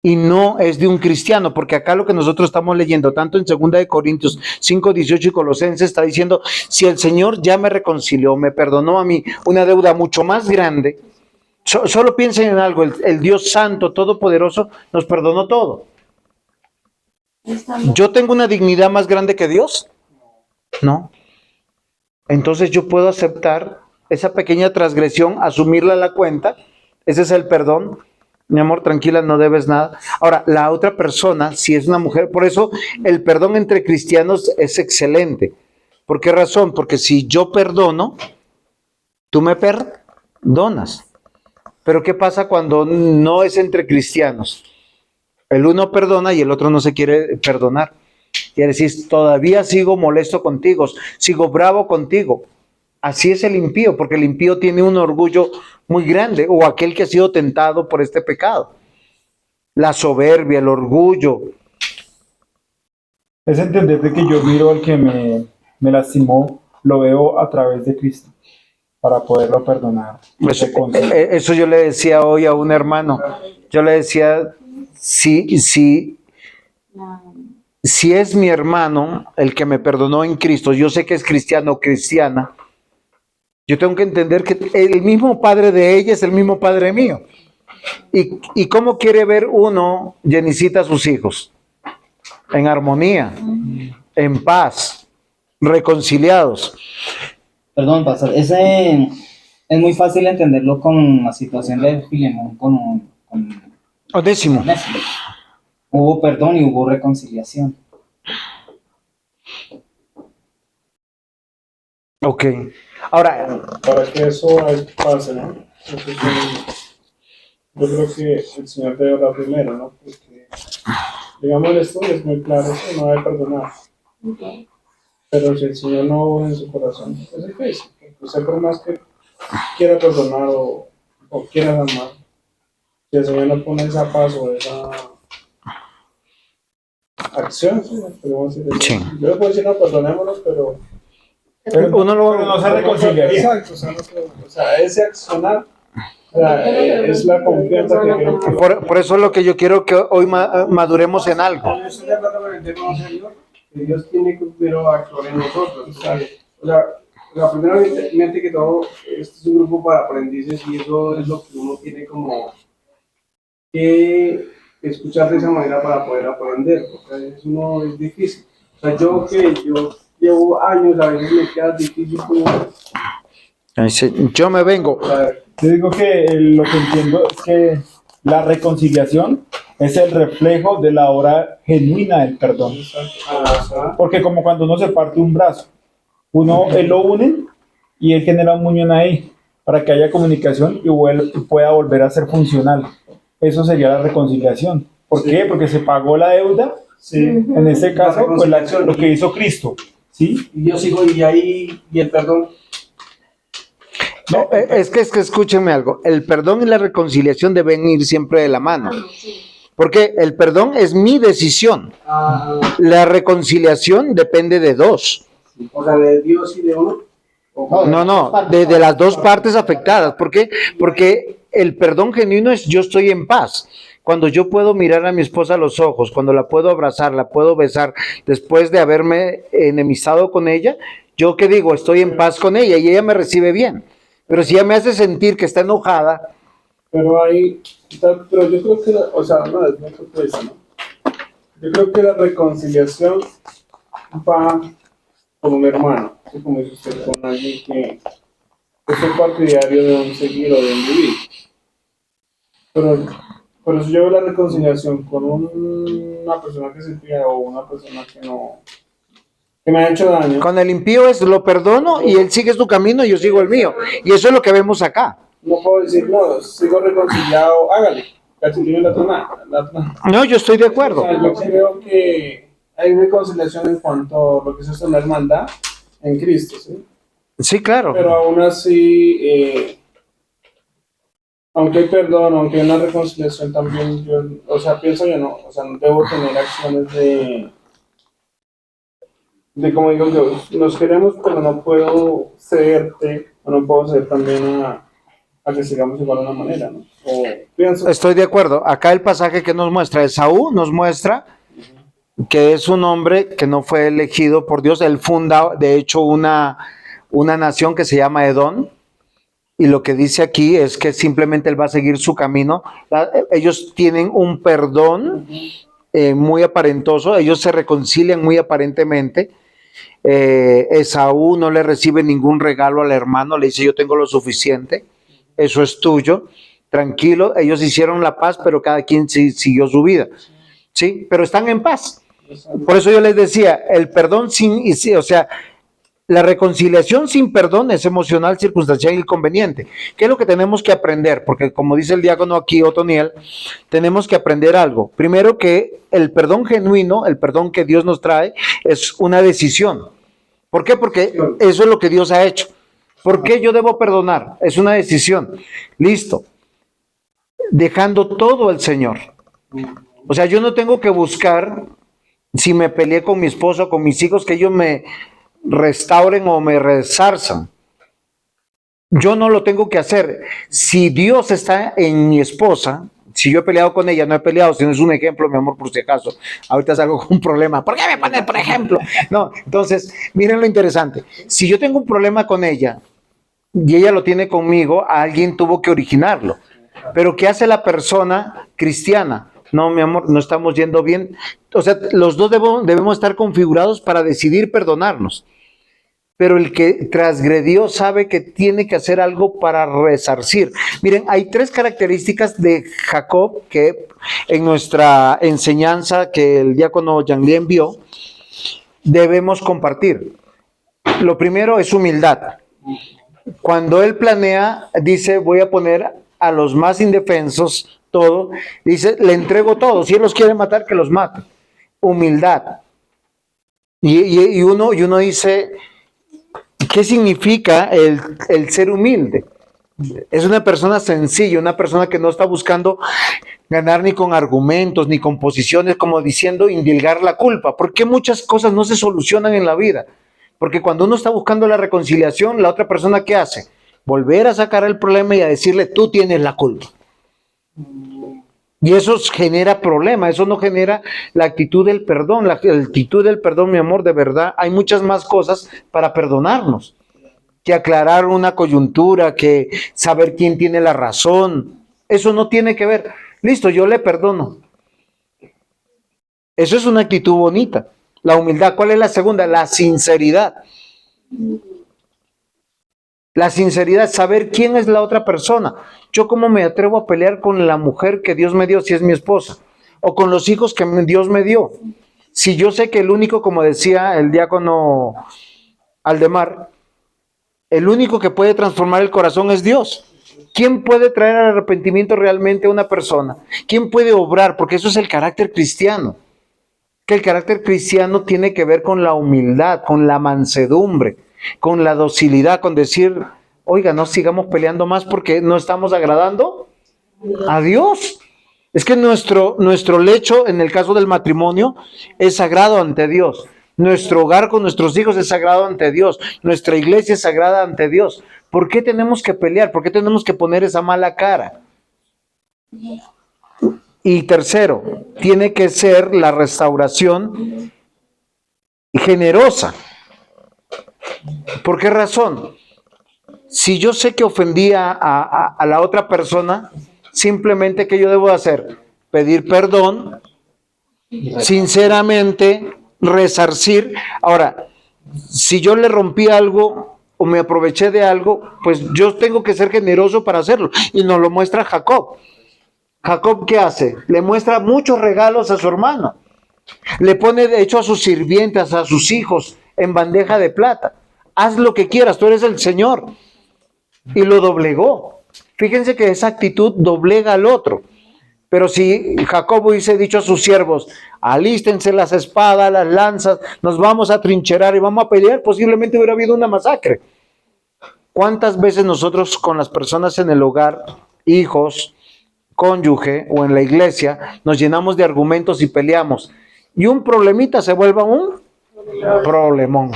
Y no es de un cristiano, porque acá lo que nosotros estamos leyendo, tanto en 2 Corintios 5:18 y Colosenses, está diciendo, si el Señor ya me reconcilió, me perdonó a mí una deuda mucho más grande, solo piensen en algo, el Dios Santo, Todopoderoso, nos perdonó todo. ¿Yo tengo una dignidad más grande que Dios? No. Entonces yo puedo aceptar esa pequeña transgresión, asumirla a la cuenta, ese es el perdón. Mi amor, tranquila, no debes nada. Ahora, la otra persona, si es una mujer, por eso el perdón entre cristianos es excelente. ¿Por qué razón? Porque si yo perdono, tú me perdonas. Pero ¿qué pasa cuando no es entre cristianos? El uno perdona y el otro no se quiere perdonar. Quiere decir, todavía sigo molesto contigo, sigo bravo contigo. Así es el impío, porque el impío tiene un orgullo muy grande, o aquel que ha sido tentado por este pecado. La soberbia, el orgullo. Es entender de que yo miro al que me lastimó, lo veo a través de Cristo. para poderlo perdonar. Eso yo le decía hoy a un hermano. Yo le decía, si es mi hermano el que me perdonó en Cristo, yo sé que es cristiano o cristiana, yo tengo que entender que el mismo padre de ella es el mismo padre mío. ¿Y cómo quiere ver uno, Jenicita, a sus hijos? En armonía, en paz, reconciliados. Perdón, pastor, ese es muy fácil entenderlo con la situación de Filemón con Onésimo. Onésimo. Hubo perdón y hubo reconciliación. Ok. Ahora, Para que eso pase, ¿no? Eso es yo creo que el Señor debe orar primero, ¿no? Porque, digamos, el estudio es muy claro que no debe perdonar. Pero si el Señor no obra en su corazón, es difícil. Usted por más que quiera perdonar o quiera amar, si el Señor no pone esa paz o esa acción, ¿sí? Podemos decir eso. Sí. Yo le puedo decir, no, perdonémonos, pero uno no se reconciliaría. Exacto, o sea, ese accionar, o sea, es la confianza que quiero que por eso es lo que yo quiero que hoy maduremos en algo. Yo estoy de acuerdo con el tema anterior, que Dios tiene que primero actuar en nosotros. O sea, primeramente que todo, este es un grupo para aprendices y eso es lo que uno tiene como que escuchar de esa manera para poder aprender, porque eso no es difícil. O sea, yo llevo años, a veces me queda difícil como, Yo me vengo. o sea, Yo digo que lo que entiendo es que la reconciliación es el reflejo de la obra genuina del perdón. Porque como cuando uno se parte un brazo, él lo une y él genera un muñón ahí para que haya comunicación y pueda volver a ser funcional. Eso sería la reconciliación. ¿Por qué? Porque se pagó la deuda. Sí. En este caso, pues lo que hizo Cristo. ¿Sí? y yo sigo y ahí, y el perdón. No, es que escúchenme algo. El perdón y la reconciliación deben ir siempre de la mano. Porque el perdón es mi decisión. La reconciliación depende de dos. O sea, de Dios y de uno. No, de las dos partes afectadas. ¿Por qué? Porque el perdón genuino es yo estoy en paz. Cuando yo puedo mirar a mi esposa a los ojos, cuando la puedo abrazar, la puedo besar, después de haberme enemistado con ella, yo qué digo, estoy en paz con ella y ella me recibe bien. Pero si ella me hace sentir que está enojada, Pero ahí, pero yo creo que, o sea, no es muy compleja, ¿no? Yo creo que la reconciliación va con un hermano, ¿sí? Como dice usted, con alguien que es un partidario de un seguir o de un vivir. Pero por eso yo veo la reconciliación con una persona que se pide o una persona que me ha hecho daño. con el impío es lo perdono y él sigue su camino y yo sigo el mío. Y eso es lo que vemos acá. No puedo decir, no, sigo reconciliado, hágale. Casi tiene la tona. No, yo estoy de O acuerdo. sea, yo creo que hay reconciliación en cuanto a lo que es esto, la hermandad en Cristo, ¿sí? Sí, claro. Pero aún así, aunque hay perdón, aunque hay una reconciliación también, yo, o sea, pienso yo no, o sea, no debo tener acciones de como digo yo, nos queremos, pero no puedo cederte, o no puedo ceder también a que sigamos igual de una manera, ¿no? O pienso, Estoy de acuerdo. Acá el pasaje que nos muestra, Esaú nos muestra que es un hombre que no fue elegido por Dios. Él funda, de hecho, una nación que se llama Edom. Y lo que dice aquí es que simplemente él va a seguir su camino. Ellos tienen un perdón muy aparentoso. Ellos se reconcilian muy aparentemente. Esaú no le recibe ningún regalo al hermano. Le dice, yo tengo lo suficiente. Eso es tuyo. Tranquilo. Ellos hicieron la paz, pero cada quien siguió su vida. ¿Sí? Pero están en paz. Por eso yo les decía, el perdón o sea, la reconciliación sin perdón es emocional, circunstancial y conveniente. ¿Qué es lo que tenemos que aprender? Porque como dice el diácono aquí, Otoniel, tenemos que aprender algo. Primero que el perdón genuino, el perdón que Dios nos trae, es una decisión. ¿Por qué? Porque eso es lo que Dios ha hecho. ¿Por qué yo debo perdonar? Es una decisión. Listo. Dejando todo al Señor. O sea, yo no tengo que buscar, si me peleé con mi esposo, con mis hijos, que ellos me restauren o me resarzan. Yo no lo tengo que hacer. Si Dios está en mi esposa, si yo he peleado con ella, no he peleado, si no es un ejemplo, mi amor, por si acaso. Ahorita salgo con un problema. ¿Por qué me pones por ejemplo? No, entonces, miren lo interesante. Si yo tengo un problema con ella y ella lo tiene conmigo, alguien tuvo que originarlo. Pero ¿qué hace la persona cristiana? No, mi amor, no estamos yendo bien. O sea, los dos debemos estar configurados para decidir perdonarnos. Pero el que transgredió sabe que tiene que hacer algo para resarcir. Miren, hay 3 características de Jacob que en nuestra enseñanza que el diácono Yanli envió, debemos compartir. Lo primero es humildad. Cuando él planea, dice, voy a poner a los más indefensos todo, dice, le entrego todo, si él los quiere matar, que los mate. Humildad. Y uno dice, ¿qué significa el ser humilde? Es una persona sencilla, una persona que no está buscando ganar ni con argumentos, ni con posiciones, como diciendo, indilgar la culpa. ¿Por qué muchas cosas no se solucionan en la vida? Porque cuando uno está buscando la reconciliación, la otra persona, ¿qué hace? Volver a sacar el problema y a decirle, tú tienes la culpa. Y eso genera problema, eso no genera la actitud del perdón. La actitud del perdón, mi amor, de verdad, hay muchas más cosas para perdonarnos que aclarar una coyuntura, que saber quién tiene la razón. Eso no tiene que ver. Listo, yo le perdono. Eso es una actitud bonita. La humildad. ¿Cuál es la segunda? La sinceridad. La sinceridad, saber quién es la otra persona. Yo cómo me atrevo a pelear con la mujer que Dios me dio si es mi esposa, o con los hijos que Dios me dio. Si yo sé que el único, como decía el diácono Aldemar, el único que puede transformar el corazón es Dios. ¿Quién puede traer al arrepentimiento realmente a una persona? ¿Quién puede obrar? Porque eso es el carácter cristiano. Que el carácter cristiano tiene que ver con la humildad, con la mansedumbre, con la docilidad, con decir, oiga, no sigamos peleando más porque no estamos agradando a Dios. Es que nuestro lecho, en el caso del matrimonio, es sagrado ante Dios. Nuestro hogar con nuestros hijos es sagrado ante Dios. Nuestra iglesia es sagrada ante Dios. ¿Por qué tenemos que pelear? ¿Por qué tenemos que poner esa mala cara? Y tercero, tiene que ser la restauración generosa. ¿Por qué razón? Si yo sé que ofendí a la otra persona, simplemente, ¿qué yo debo hacer? Pedir perdón, sinceramente, resarcir. Ahora, si yo le rompí algo o me aproveché de algo, pues yo tengo que ser generoso para hacerlo. Y nos lo muestra Jacob. Jacob, ¿qué hace? Le muestra muchos regalos a su hermano. Le pone, de hecho, a sus sirvientas, a sus hijos, en bandeja de plata. Haz lo que quieras, tú eres el Señor. Y lo doblegó. Fíjense que esa actitud doblega al otro. Pero si Jacob hubiese dicho a sus siervos, alístense las espadas, las lanzas, nos vamos a trincherar y vamos a pelear, posiblemente hubiera habido una masacre. ¿Cuántas veces nosotros con las personas en el hogar, hijos, cónyuge o en la iglesia, nos llenamos de argumentos y peleamos? Y un problemita se vuelve un problemón.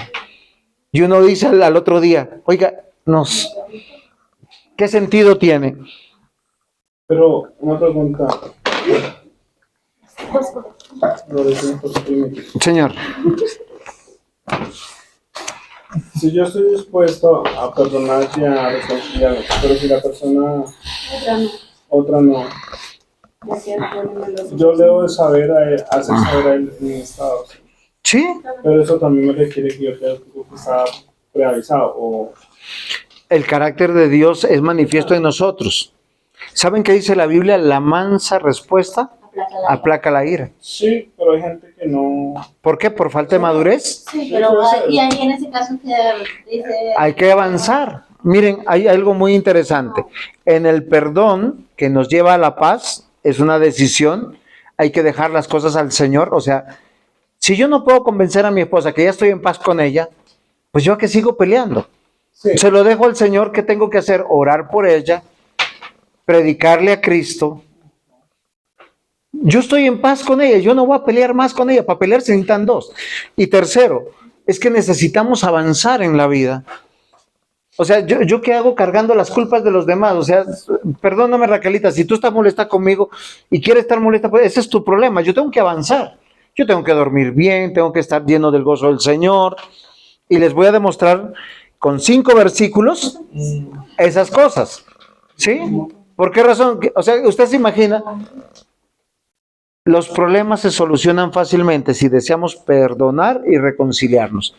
Y uno dice al otro día, oiga, ¿qué sentido tiene? Pero una pregunta. Señor. Si yo estoy dispuesto a perdonar y a reconciliarme, pero si la persona otra no, yo le debo de saber hacer saber a él mi estado. Sí. Pero eso también me requiere que yo tenga que estar preavisado. O... El carácter de Dios es manifiesto en nosotros. ¿Saben qué dice la Biblia? La mansa respuesta aplaca la ira. Sí, pero hay gente que no... ¿Por qué? ¿Por falta de madurez? Sí, pero y ahí en ese caso que dice... Hay que avanzar. Miren, hay algo muy interesante. En el perdón que nos lleva a la paz, es una decisión, hay que dejar las cosas al Señor. O sea, si yo no puedo convencer a mi esposa que ya estoy en paz con ella, pues yo a qué sigo peleando. Sí. Se lo dejo al Señor. ¿Qué tengo que hacer? Orar por ella, predicarle a Cristo. Yo estoy en paz con ella, yo no voy a pelear más con ella. Para pelear se necesitan dos. Y tercero, es que necesitamos avanzar en la vida. O sea, ¿yo qué hago cargando las culpas de los demás? O sea, perdóname, Raquelita, si tú estás molesta conmigo y quieres estar molesta, pues ese es tu problema. Yo tengo que avanzar. Yo tengo que dormir bien, tengo que estar lleno del gozo del Señor. Y les voy a demostrar con 5 versículos esas cosas. ¿Sí? ¿Por qué razón? O sea, usted se imagina, los problemas se solucionan fácilmente si deseamos perdonar y reconciliarnos,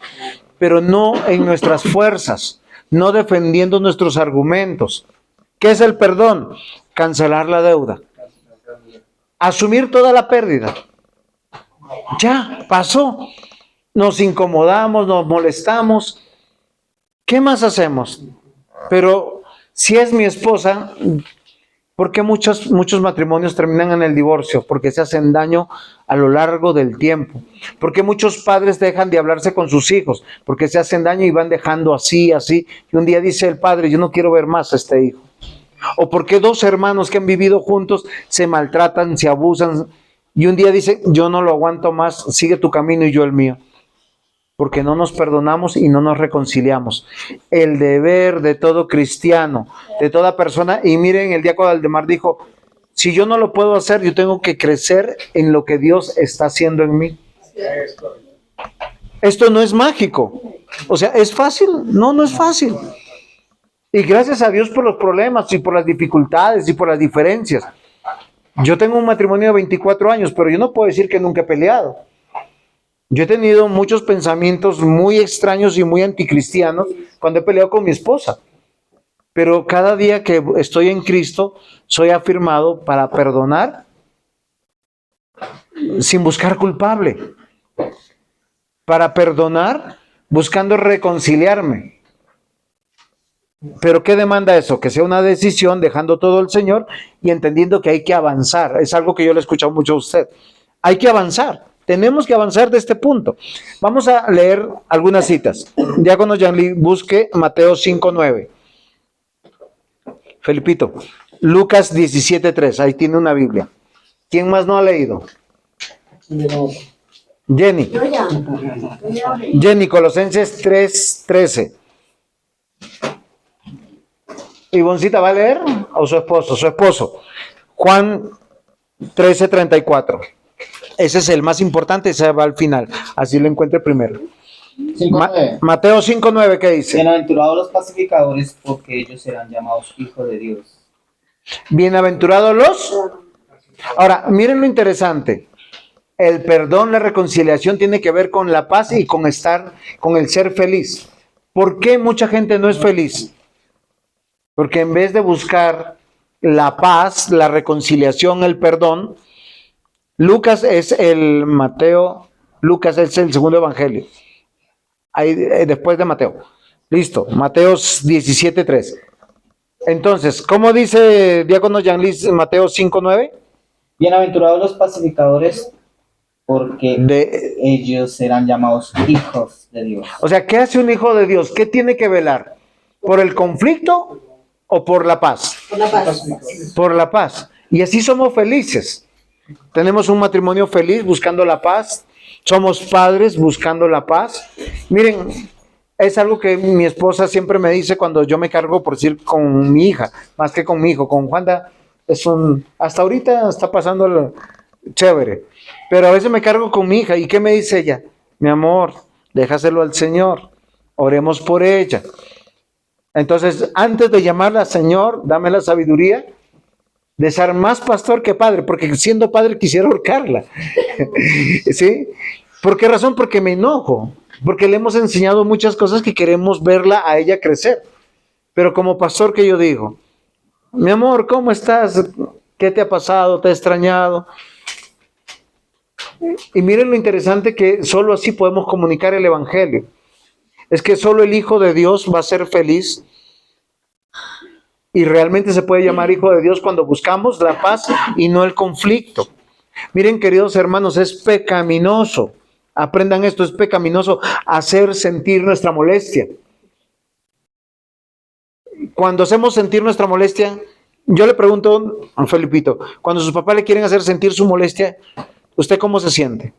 pero no en nuestras fuerzas, no defendiendo nuestros argumentos. ¿Qué es el perdón? Cancelar la deuda, asumir toda la pérdida. Ya, pasó. Nos incomodamos, nos molestamos. ¿Qué más hacemos? Pero si es mi esposa, ¿por qué muchos matrimonios terminan en el divorcio? Porque se hacen daño a lo largo del tiempo. ¿Por qué muchos padres dejan de hablarse con sus hijos? Porque se hacen daño y van dejando así. Y un día dice el padre, yo no quiero ver más a este hijo. ¿O por qué 2 hermanos que han vivido juntos se maltratan, se abusan? Y un día dicen, yo no lo aguanto más, sigue tu camino y yo el mío. Porque no nos perdonamos y no nos reconciliamos. El deber de todo cristiano, de toda persona, y miren, el diácono Aldemar dijo, si yo no lo puedo hacer, yo tengo que crecer en lo que Dios está haciendo en mí. Esto no es mágico. O sea, ¿es fácil? No, no es fácil. Y gracias a Dios por los problemas y por las dificultades y por las diferencias. Yo tengo un matrimonio de 24 años, pero yo no puedo decir que nunca he peleado. Yo he tenido muchos pensamientos muy extraños y muy anticristianos cuando he peleado con mi esposa. Pero cada día que estoy en Cristo, soy afirmado para perdonar sin buscar culpable. Para perdonar buscando reconciliarme. Pero ¿qué demanda eso? Que sea una decisión dejando todo al Señor y entendiendo que hay que avanzar. Es algo que yo le he escuchado mucho a usted. Hay que avanzar. Tenemos que avanzar de este punto. Vamos a leer algunas citas. Diácono Yanli, busque Mateo 5:9. Felipito, Lucas 17:3. Ahí tiene una Biblia. ¿Quién más no ha leído? Jenny. Jenny, Colosenses 3:13. Ivoncita, ¿va a leer? ¿O su esposo? Su esposo. Juan 13:34. Ese es el más importante, ese va al final. Así lo encuentre primero. 5:9. Mateo 5:9, ¿qué dice? Bienaventurados los pacificadores, porque ellos serán llamados hijos de Dios. Bienaventurados los. Ahora, miren lo interesante. El perdón, la reconciliación tiene que ver con la paz y con el ser feliz. ¿Por qué mucha gente no es feliz? Porque en vez de buscar la paz, la reconciliación, el perdón, Lucas es el segundo evangelio. Ahí, después de Mateo. Listo, Mateo 17:3. Entonces, ¿cómo dice diácono Yanlis Mateo 5:9? Bienaventurados los pacificadores, porque ellos serán llamados hijos de Dios. O sea, ¿qué hace un hijo de Dios? ¿Qué tiene que velar? ¿Por el conflicto o por la paz? Por la paz. Por la paz. Y así somos felices. Tenemos un matrimonio feliz buscando la paz. Somos padres buscando la paz. Miren, es algo que mi esposa siempre me dice cuando yo me cargo, por decir, con mi hija, más que con mi hijo. Con Juanda hasta ahorita está pasando chévere. Pero a veces me cargo con mi hija. ¿Y qué me dice ella? Mi amor, déjaselo al Señor. Oremos por ella. Entonces, antes de llamarla Señor, dame la sabiduría de ser más pastor que padre, porque siendo padre quisiera ahorcarla. ¿Sí? ¿Por qué razón? Porque me enojo, porque le hemos enseñado muchas cosas que queremos verla a ella crecer. Pero como pastor, que yo digo, mi amor, ¿cómo estás? ¿Qué te ha pasado? ¿Te he extrañado? Y miren lo interesante, que solo así podemos comunicar el evangelio. Es que solo el Hijo de Dios va a ser feliz. Y realmente se puede llamar hijo de Dios cuando buscamos la paz y no el conflicto. Miren, queridos hermanos, es pecaminoso. Aprendan esto, es pecaminoso hacer sentir nuestra molestia. Cuando hacemos sentir nuestra molestia, yo le pregunto a Felipito, cuando sus papás le quieren hacer sentir su molestia, ¿usted cómo se siente?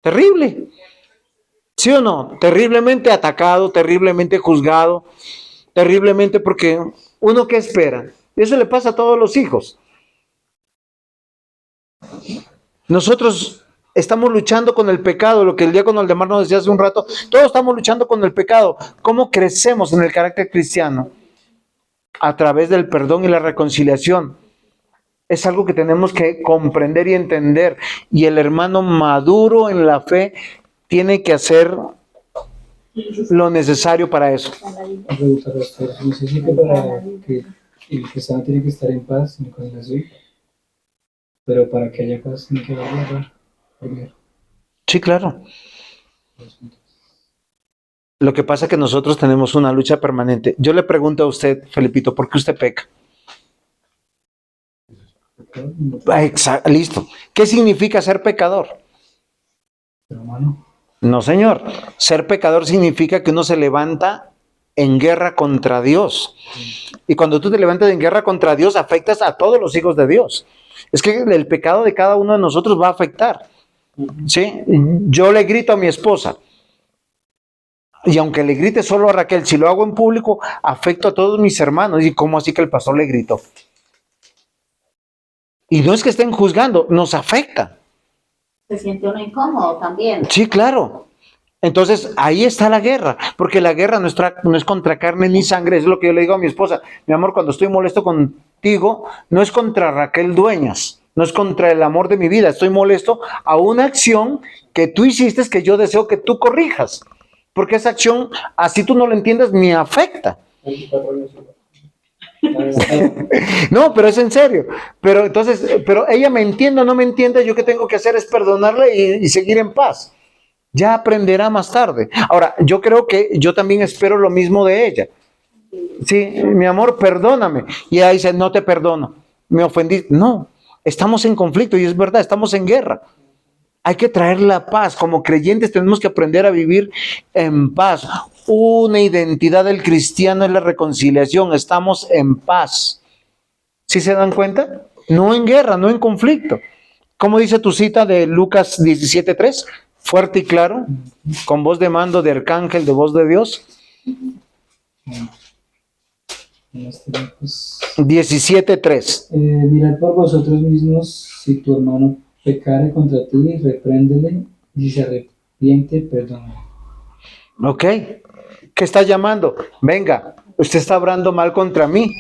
Terrible. ¿Sí o no? Terriblemente atacado, terriblemente juzgado, terriblemente porque uno ¿qué espera? Eso le pasa a todos los hijos. Nosotros estamos luchando con el pecado, lo que el diácono Aldemar nos decía hace un rato, todos estamos luchando con el pecado. ¿Cómo crecemos en el carácter cristiano? A través del perdón y la reconciliación. Es algo que tenemos que comprender y entender. Y el hermano maduro en la fe tiene que hacer lo necesario para eso. Me gusta pastor. No sé si que para que el cristiano tiene que estar en paz, en conciliación, pero para que haya paz tiene que haber guerra primero. Sí, claro. Lo que pasa es que nosotros tenemos una lucha permanente. Yo le pregunto a usted, Felipito, ¿por qué usted peca? Exacto, listo. ¿Qué significa ser pecador? Hermano, No, señor. Ser pecador significa que uno se levanta en guerra contra Dios. Y cuando tú te levantas en guerra contra Dios, afectas a todos los hijos de Dios. Es que el pecado de cada uno de nosotros va a afectar. ¿Sí? Yo le grito a mi esposa. Y aunque le grite solo a Raquel, si lo hago en público, afecto a todos mis hermanos. ¿Y cómo así que el pastor le gritó? Y no es que estén juzgando, nos afecta. Se siente uno incómodo también. Sí, claro. Entonces, ahí está la guerra, porque la guerra no es contra carne ni sangre, es lo que yo le digo a mi esposa. Mi amor, cuando estoy molesto contigo, no es contra Raquel Dueñas, no es contra el amor de mi vida, estoy molesto a una acción que tú hiciste que yo deseo que tú corrijas, porque esa acción, así tú no lo entiendas, me afecta. No, pero es en serio. Pero entonces, pero ella me entiende o no me entiende, yo que tengo que hacer es perdonarle y seguir en paz. Ya aprenderá más tarde. Ahora, yo creo que yo también espero lo mismo de ella. Sí, mi amor, perdóname. Y ella dice, no te perdono. Me ofendí. No, estamos en conflicto y es verdad, estamos en guerra. Hay que traer la paz. Como creyentes tenemos que aprender a vivir en paz. Una identidad del cristiano es la reconciliación. Estamos en paz. ¿Sí se dan cuenta? No en guerra, no en conflicto. ¿Cómo dice tu cita de Lucas 17:3? Fuerte y claro, con voz de mando de arcángel, de voz de Dios. en este pues, 17:3. mirad por vosotros mismos, si tu hermano pecare contra ti, repréndele, y si se arrepiente, perdónale. Ok. ¿Qué está llamando? Venga, usted está hablando mal contra mí.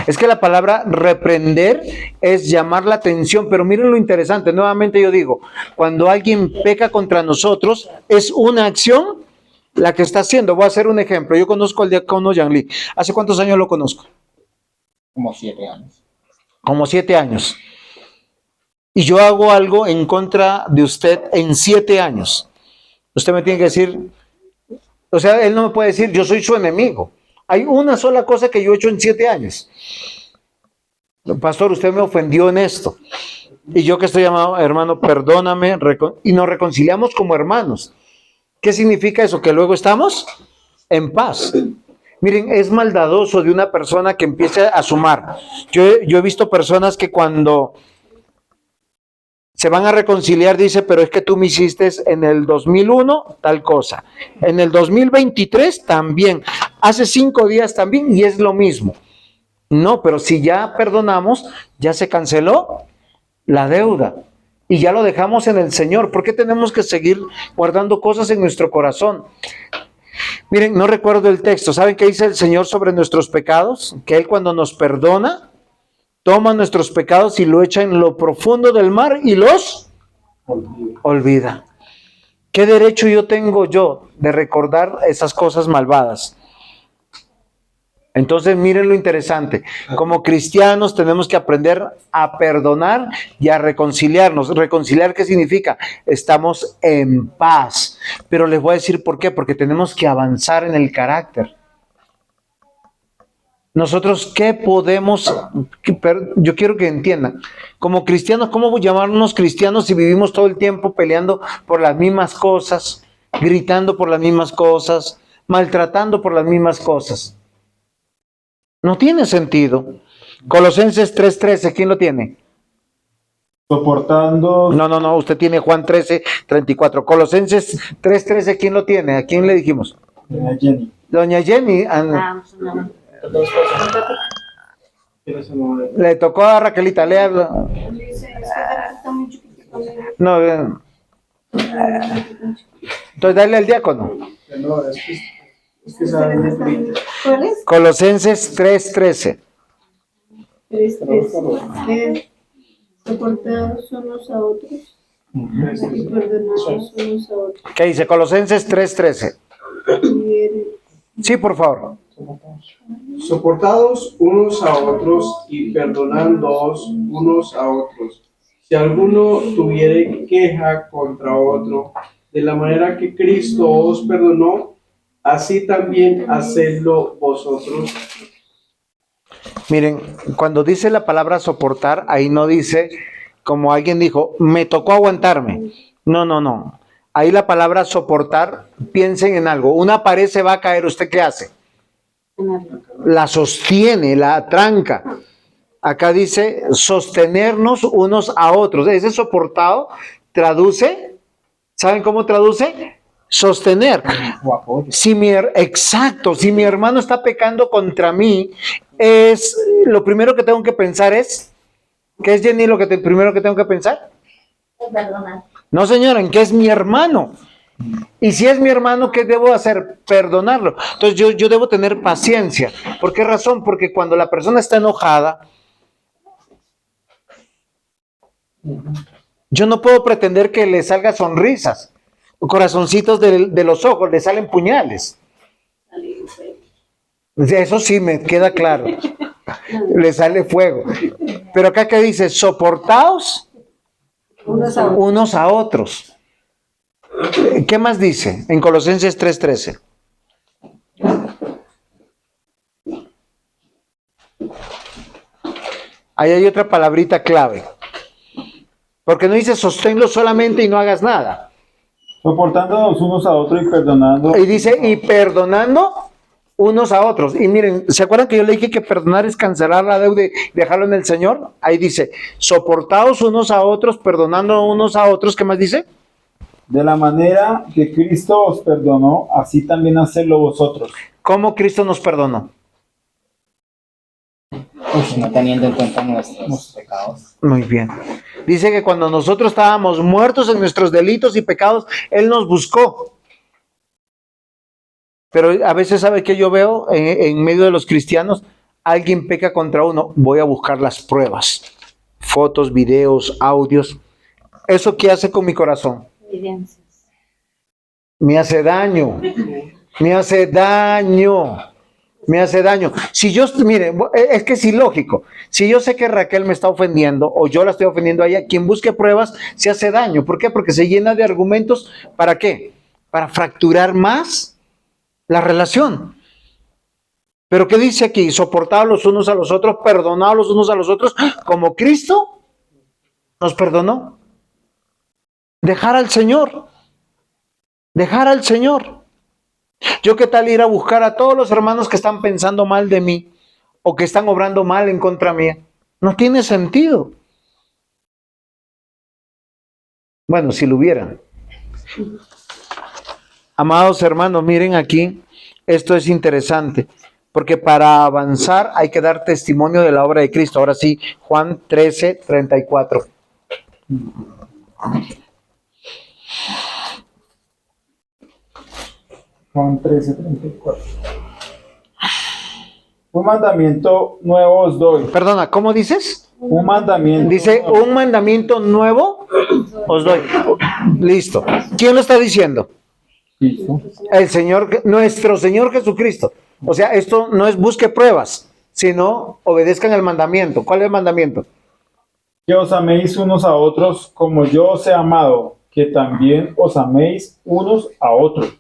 Es que la palabra reprender es llamar la atención, pero miren lo interesante, nuevamente yo digo, cuando alguien peca contra nosotros, es una acción la que está haciendo. Voy a hacer un ejemplo. Yo conozco al diácono Yang Lee. ¿Hace cuántos años lo conozco? Como 7 años. Como 7 años. Y yo hago algo en contra de usted en 7 años. Usted me tiene que decir, o sea, él no me puede decir, yo soy su enemigo. Hay una sola cosa que yo he hecho en 7 años. Pastor, usted me ofendió en esto. Y yo que estoy llamado, hermano, perdóname, y nos reconciliamos como hermanos. ¿Qué significa eso? Que luego estamos en paz. Miren, es maldadoso de una persona que empiece a sumar. Yo he visto personas que cuando se van a reconciliar, dice, pero es que tú me hiciste en el 2001 tal cosa. En el 2023 también. Hace 5 días también y es lo mismo. No, pero si ya perdonamos, ya se canceló la deuda y ya lo dejamos en el Señor. ¿Por qué tenemos que seguir guardando cosas en nuestro corazón? Miren, no recuerdo el texto. ¿Saben qué dice el Señor sobre nuestros pecados? Que Él cuando nos perdona, toma nuestros pecados y lo echa en lo profundo del mar y los olvida. ¿Qué derecho yo tengo de recordar esas cosas malvadas? Entonces miren lo interesante, como cristianos tenemos que aprender a perdonar y a reconciliarnos. ¿Reconciliar qué significa? Estamos en paz, pero les voy a decir por qué, porque tenemos que avanzar en el carácter. Nosotros, ¿qué podemos? Yo quiero que entiendan, como cristianos, ¿cómo llamarnos cristianos si vivimos todo el tiempo peleando por las mismas cosas, gritando por las mismas cosas, maltratando por las mismas cosas? No tiene sentido. Colosenses 3:13, ¿quién lo tiene? soportando. No, usted tiene Juan 13:34. Colosenses 3:13, ¿quién lo tiene? ¿A quién le dijimos? Jenny. Doña Jenny. No. Le tocó a Raquelita, léalo. No, entonces dale al diácono. No, es que sabe muy bonito. ¿Cuál es? Colosenses 3:13. Soportados unos a otros y perdonados unos a otros. ¿Qué dice? Colosenses 3:13. Sí, por favor. Soportados unos a otros y perdonándoos unos a otros. Si alguno tuviere queja contra otro, de la manera que Cristo os perdonó, así también hacedlo vosotros. Miren, cuando dice la palabra soportar, ahí no dice, como alguien dijo, me tocó aguantarme. No. Ahí la palabra soportar, piensen en algo. Una pared se va a caer, ¿usted qué hace? La sostiene, la tranca. Acá dice sostenernos unos a otros. Ese soportado traduce, ¿saben cómo traduce? Sostener. Exacto, si mi hermano está pecando contra mí, es lo primero que tengo que pensar es, ¿qué es, Jenny, primero que tengo que pensar? Perdonar. No, señora, ¿en qué es mi hermano? Y si es mi hermano, ¿qué debo hacer? Perdonarlo. Entonces yo debo tener paciencia. ¿Por qué razón? Porque cuando la persona está enojada, yo no puedo pretender que le salga sonrisas, corazoncitos de los ojos, le salen puñales. Eso sí me queda claro. Le sale fuego. Pero acá que dice, soportaos unos a otros. ¿Qué más dice en Colosenses 3:13? Ahí hay otra palabrita clave. Porque no dice sosténlo solamente y no hagas nada. Soportándonos unos a otros y perdonando. Y dice, y perdonando unos a otros. Y miren, ¿se acuerdan que yo le dije que perdonar es cancelar la deuda y dejarlo en el Señor? Ahí dice, soportaos unos a otros, perdonando unos a otros. ¿Qué más dice? De la manera que Cristo os perdonó, así también hacedlo vosotros. ¿Cómo Cristo nos perdonó? No teniendo en cuenta nuestros pecados. Muy bien. Dice que cuando nosotros estábamos muertos en nuestros delitos y pecados, Él nos buscó. Pero a veces, ¿sabe qué yo veo en medio de los cristianos? Alguien peca contra uno, voy a buscar las pruebas. Fotos, videos, audios. ¿Eso qué hace con mi corazón? Evidencias. Me hace daño. Me hace daño. Me hace daño. Si yo, mire, es que es ilógico. Si yo sé que Raquel me está ofendiendo o yo la estoy ofendiendo a ella, quien busque pruebas se hace daño. ¿Por qué? Porque se llena de argumentos. ¿Para qué? Para fracturar más la relación. Pero ¿qué dice aquí? Soportados los unos a los otros, perdonados los unos a los otros, como Cristo nos perdonó. Dejar al Señor. Dejar al Señor. Yo qué tal ir a buscar a todos los hermanos que están pensando mal de mí o que están obrando mal en contra mía. No tiene sentido. Bueno, si lo hubieran. Amados hermanos, miren aquí, esto es interesante, porque para avanzar hay que dar testimonio de la obra de Cristo. Ahora sí, Juan 13:34. Juan 13:34. Un mandamiento nuevo os doy. Perdona, ¿cómo dices? Un mandamiento. Dice, nuevo. un mandamiento nuevo os doy. Listo. ¿Quién lo está diciendo? Cristo. El Señor, nuestro Señor Jesucristo. O sea, esto no es busque pruebas, sino obedezcan el mandamiento. ¿Cuál es el mandamiento? Que os améis unos a otros como yo os he amado, que también os améis unos a otros.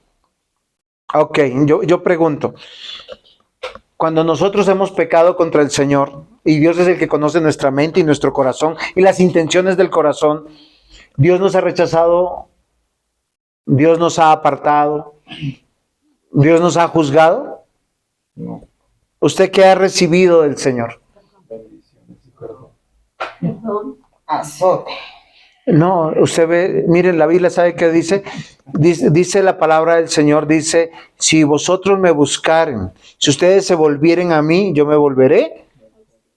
Ok, yo pregunto, cuando nosotros hemos pecado contra el Señor, y Dios es el que conoce nuestra mente y nuestro corazón, y las intenciones del corazón, Dios nos ha rechazado, Dios nos ha apartado, Dios nos ha juzgado. No. ¿Usted qué ha recibido del Señor? Perdón. Azote. No, usted ve, miren, la Biblia sabe que dice la palabra del Señor, dice, si vosotros me buscaren, si ustedes se volvieren a mí, yo me volveré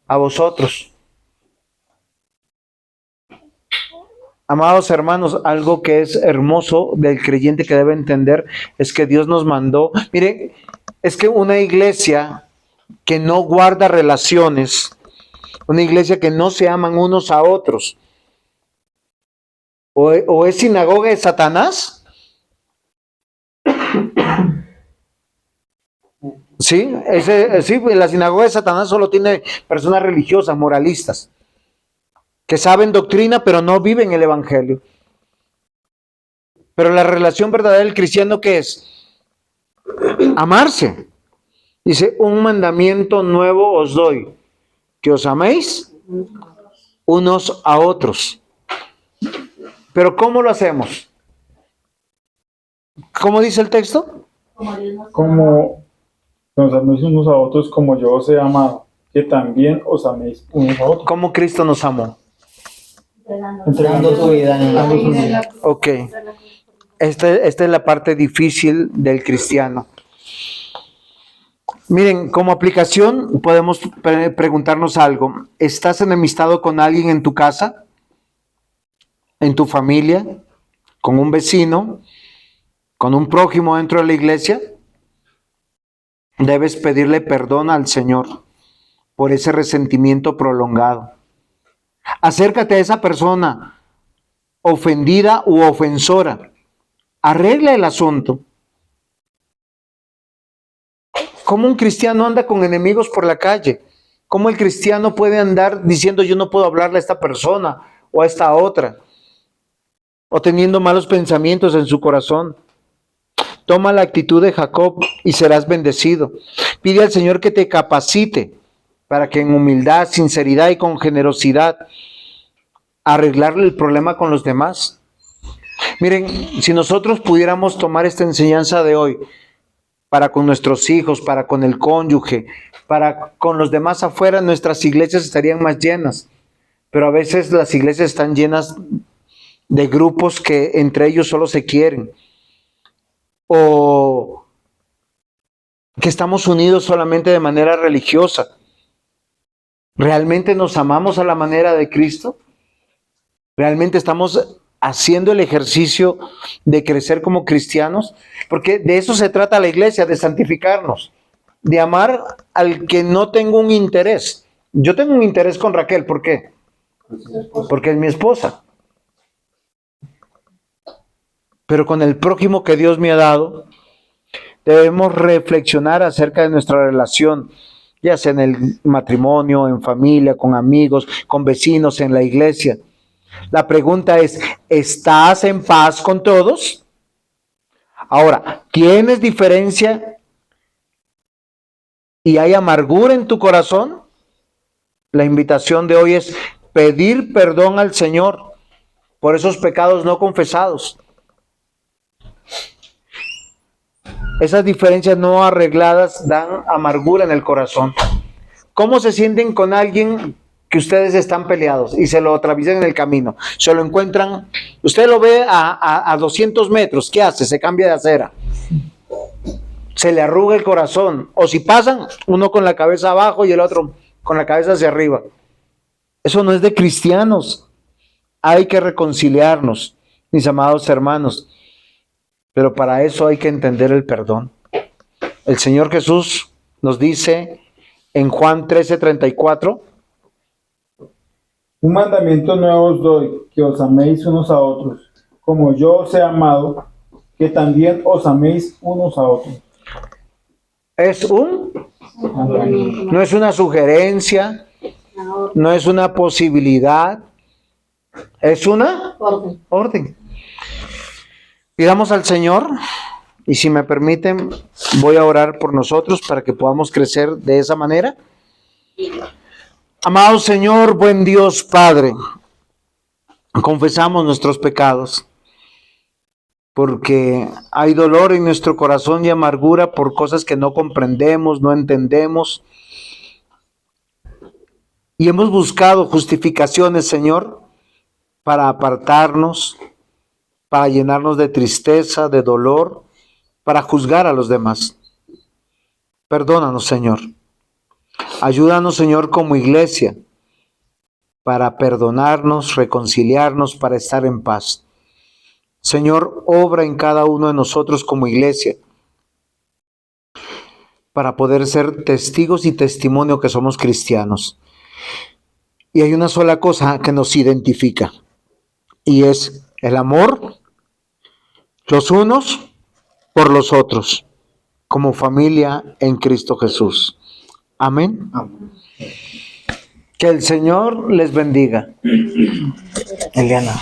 a vosotros. Amados hermanos, algo que es hermoso del creyente que debe entender es que Dios nos mandó. Miren, es que una iglesia que no guarda relaciones, una iglesia que no se aman unos a otros, o es sinagoga de Satanás. Sí, sí, la sinagoga de Satanás solo tiene personas religiosas, moralistas, que saben doctrina pero no viven el evangelio. Pero la relación verdadera del cristiano, ¿qué es? Amarse. Dice, un mandamiento nuevo os doy, que os améis unos a otros. Pero ¿cómo lo hacemos? ¿Cómo dice el texto? Como nos améis unos a otros como yo os he amado, que también os améis unos a otros. ¿Cómo Cristo nos amó? Dando su vida en la Ok. Esta es la parte difícil del cristiano. Miren, como aplicación podemos preguntarnos algo. ¿Estás enemistado con alguien en tu casa? ¿En tu familia? ¿Con un vecino? ¿Con un prójimo dentro de la iglesia? Debes pedirle perdón al Señor por ese resentimiento prolongado. Acércate a esa persona ofendida u ofensora. Arregla el asunto. ¿Cómo un cristiano anda con enemigos por la calle? ¿Cómo el cristiano puede andar diciendo yo no puedo hablarle a esta persona o a esta otra? O teniendo malos pensamientos en su corazón. Toma la actitud de Jacob y serás bendecido. Pide al Señor que te capacite para que en humildad, sinceridad y con generosidad arreglarle el problema con los demás. Miren, si nosotros pudiéramos tomar esta enseñanza de hoy para con nuestros hijos, para con el cónyuge, para con los demás afuera, nuestras iglesias estarían más llenas. Pero a veces las iglesias están llenas de grupos que entre ellos solo se quieren. O que estamos unidos solamente de manera religiosa. ¿Realmente nos amamos a la manera de Cristo? ¿Realmente estamos haciendo el ejercicio de crecer como cristianos? Porque de eso se trata la iglesia, de santificarnos, de amar al que no tengo un interés. Yo tengo un interés con Raquel, ¿por qué? Porque es mi esposa. Pero con el prójimo que Dios me ha dado, debemos reflexionar acerca de nuestra relación, ya sea en el matrimonio, en familia, con amigos, con vecinos, en la iglesia. La pregunta es, ¿estás en paz con todos? Ahora, ¿tienes diferencia y hay amargura en tu corazón? La invitación de hoy es pedir perdón al Señor por esos pecados no confesados. Esas diferencias no arregladas dan amargura en el corazón. ¿Cómo se sienten con alguien que ustedes están peleados y se lo atraviesan en el camino? Se lo encuentran, usted lo ve a 200 metros, ¿qué hace? Se cambia de acera. Se le arruga el corazón. O si pasan, uno con la cabeza abajo y el otro con la cabeza hacia arriba. Eso no es de cristianos. Hay que reconciliarnos, mis amados hermanos. Pero para eso hay que entender el perdón. El Señor Jesús nos dice en Juan 13:34. Un mandamiento nuevo os doy, que os améis unos a otros, como yo os he amado, que también os améis unos a otros. No es una sugerencia, no es una posibilidad, es una orden. Pidamos al Señor, y si me permiten, voy a orar por nosotros para que podamos crecer de esa manera. Amado Señor, buen Dios Padre, confesamos nuestros pecados, porque hay dolor en nuestro corazón y amargura por cosas que no comprendemos, no entendemos, y hemos buscado justificaciones, Señor, para apartarnos, para llenarnos de tristeza, de dolor, para juzgar a los demás. Perdónanos, Señor. Ayúdanos, Señor, como iglesia, para perdonarnos, reconciliarnos, para estar en paz. Señor, obra en cada uno de nosotros como iglesia, para poder ser testigos y testimonio que somos cristianos. Y hay una sola cosa que nos identifica, y es el amor, los unos por los otros, como familia en Cristo Jesús. Amén. Que el Señor les bendiga. Eliana.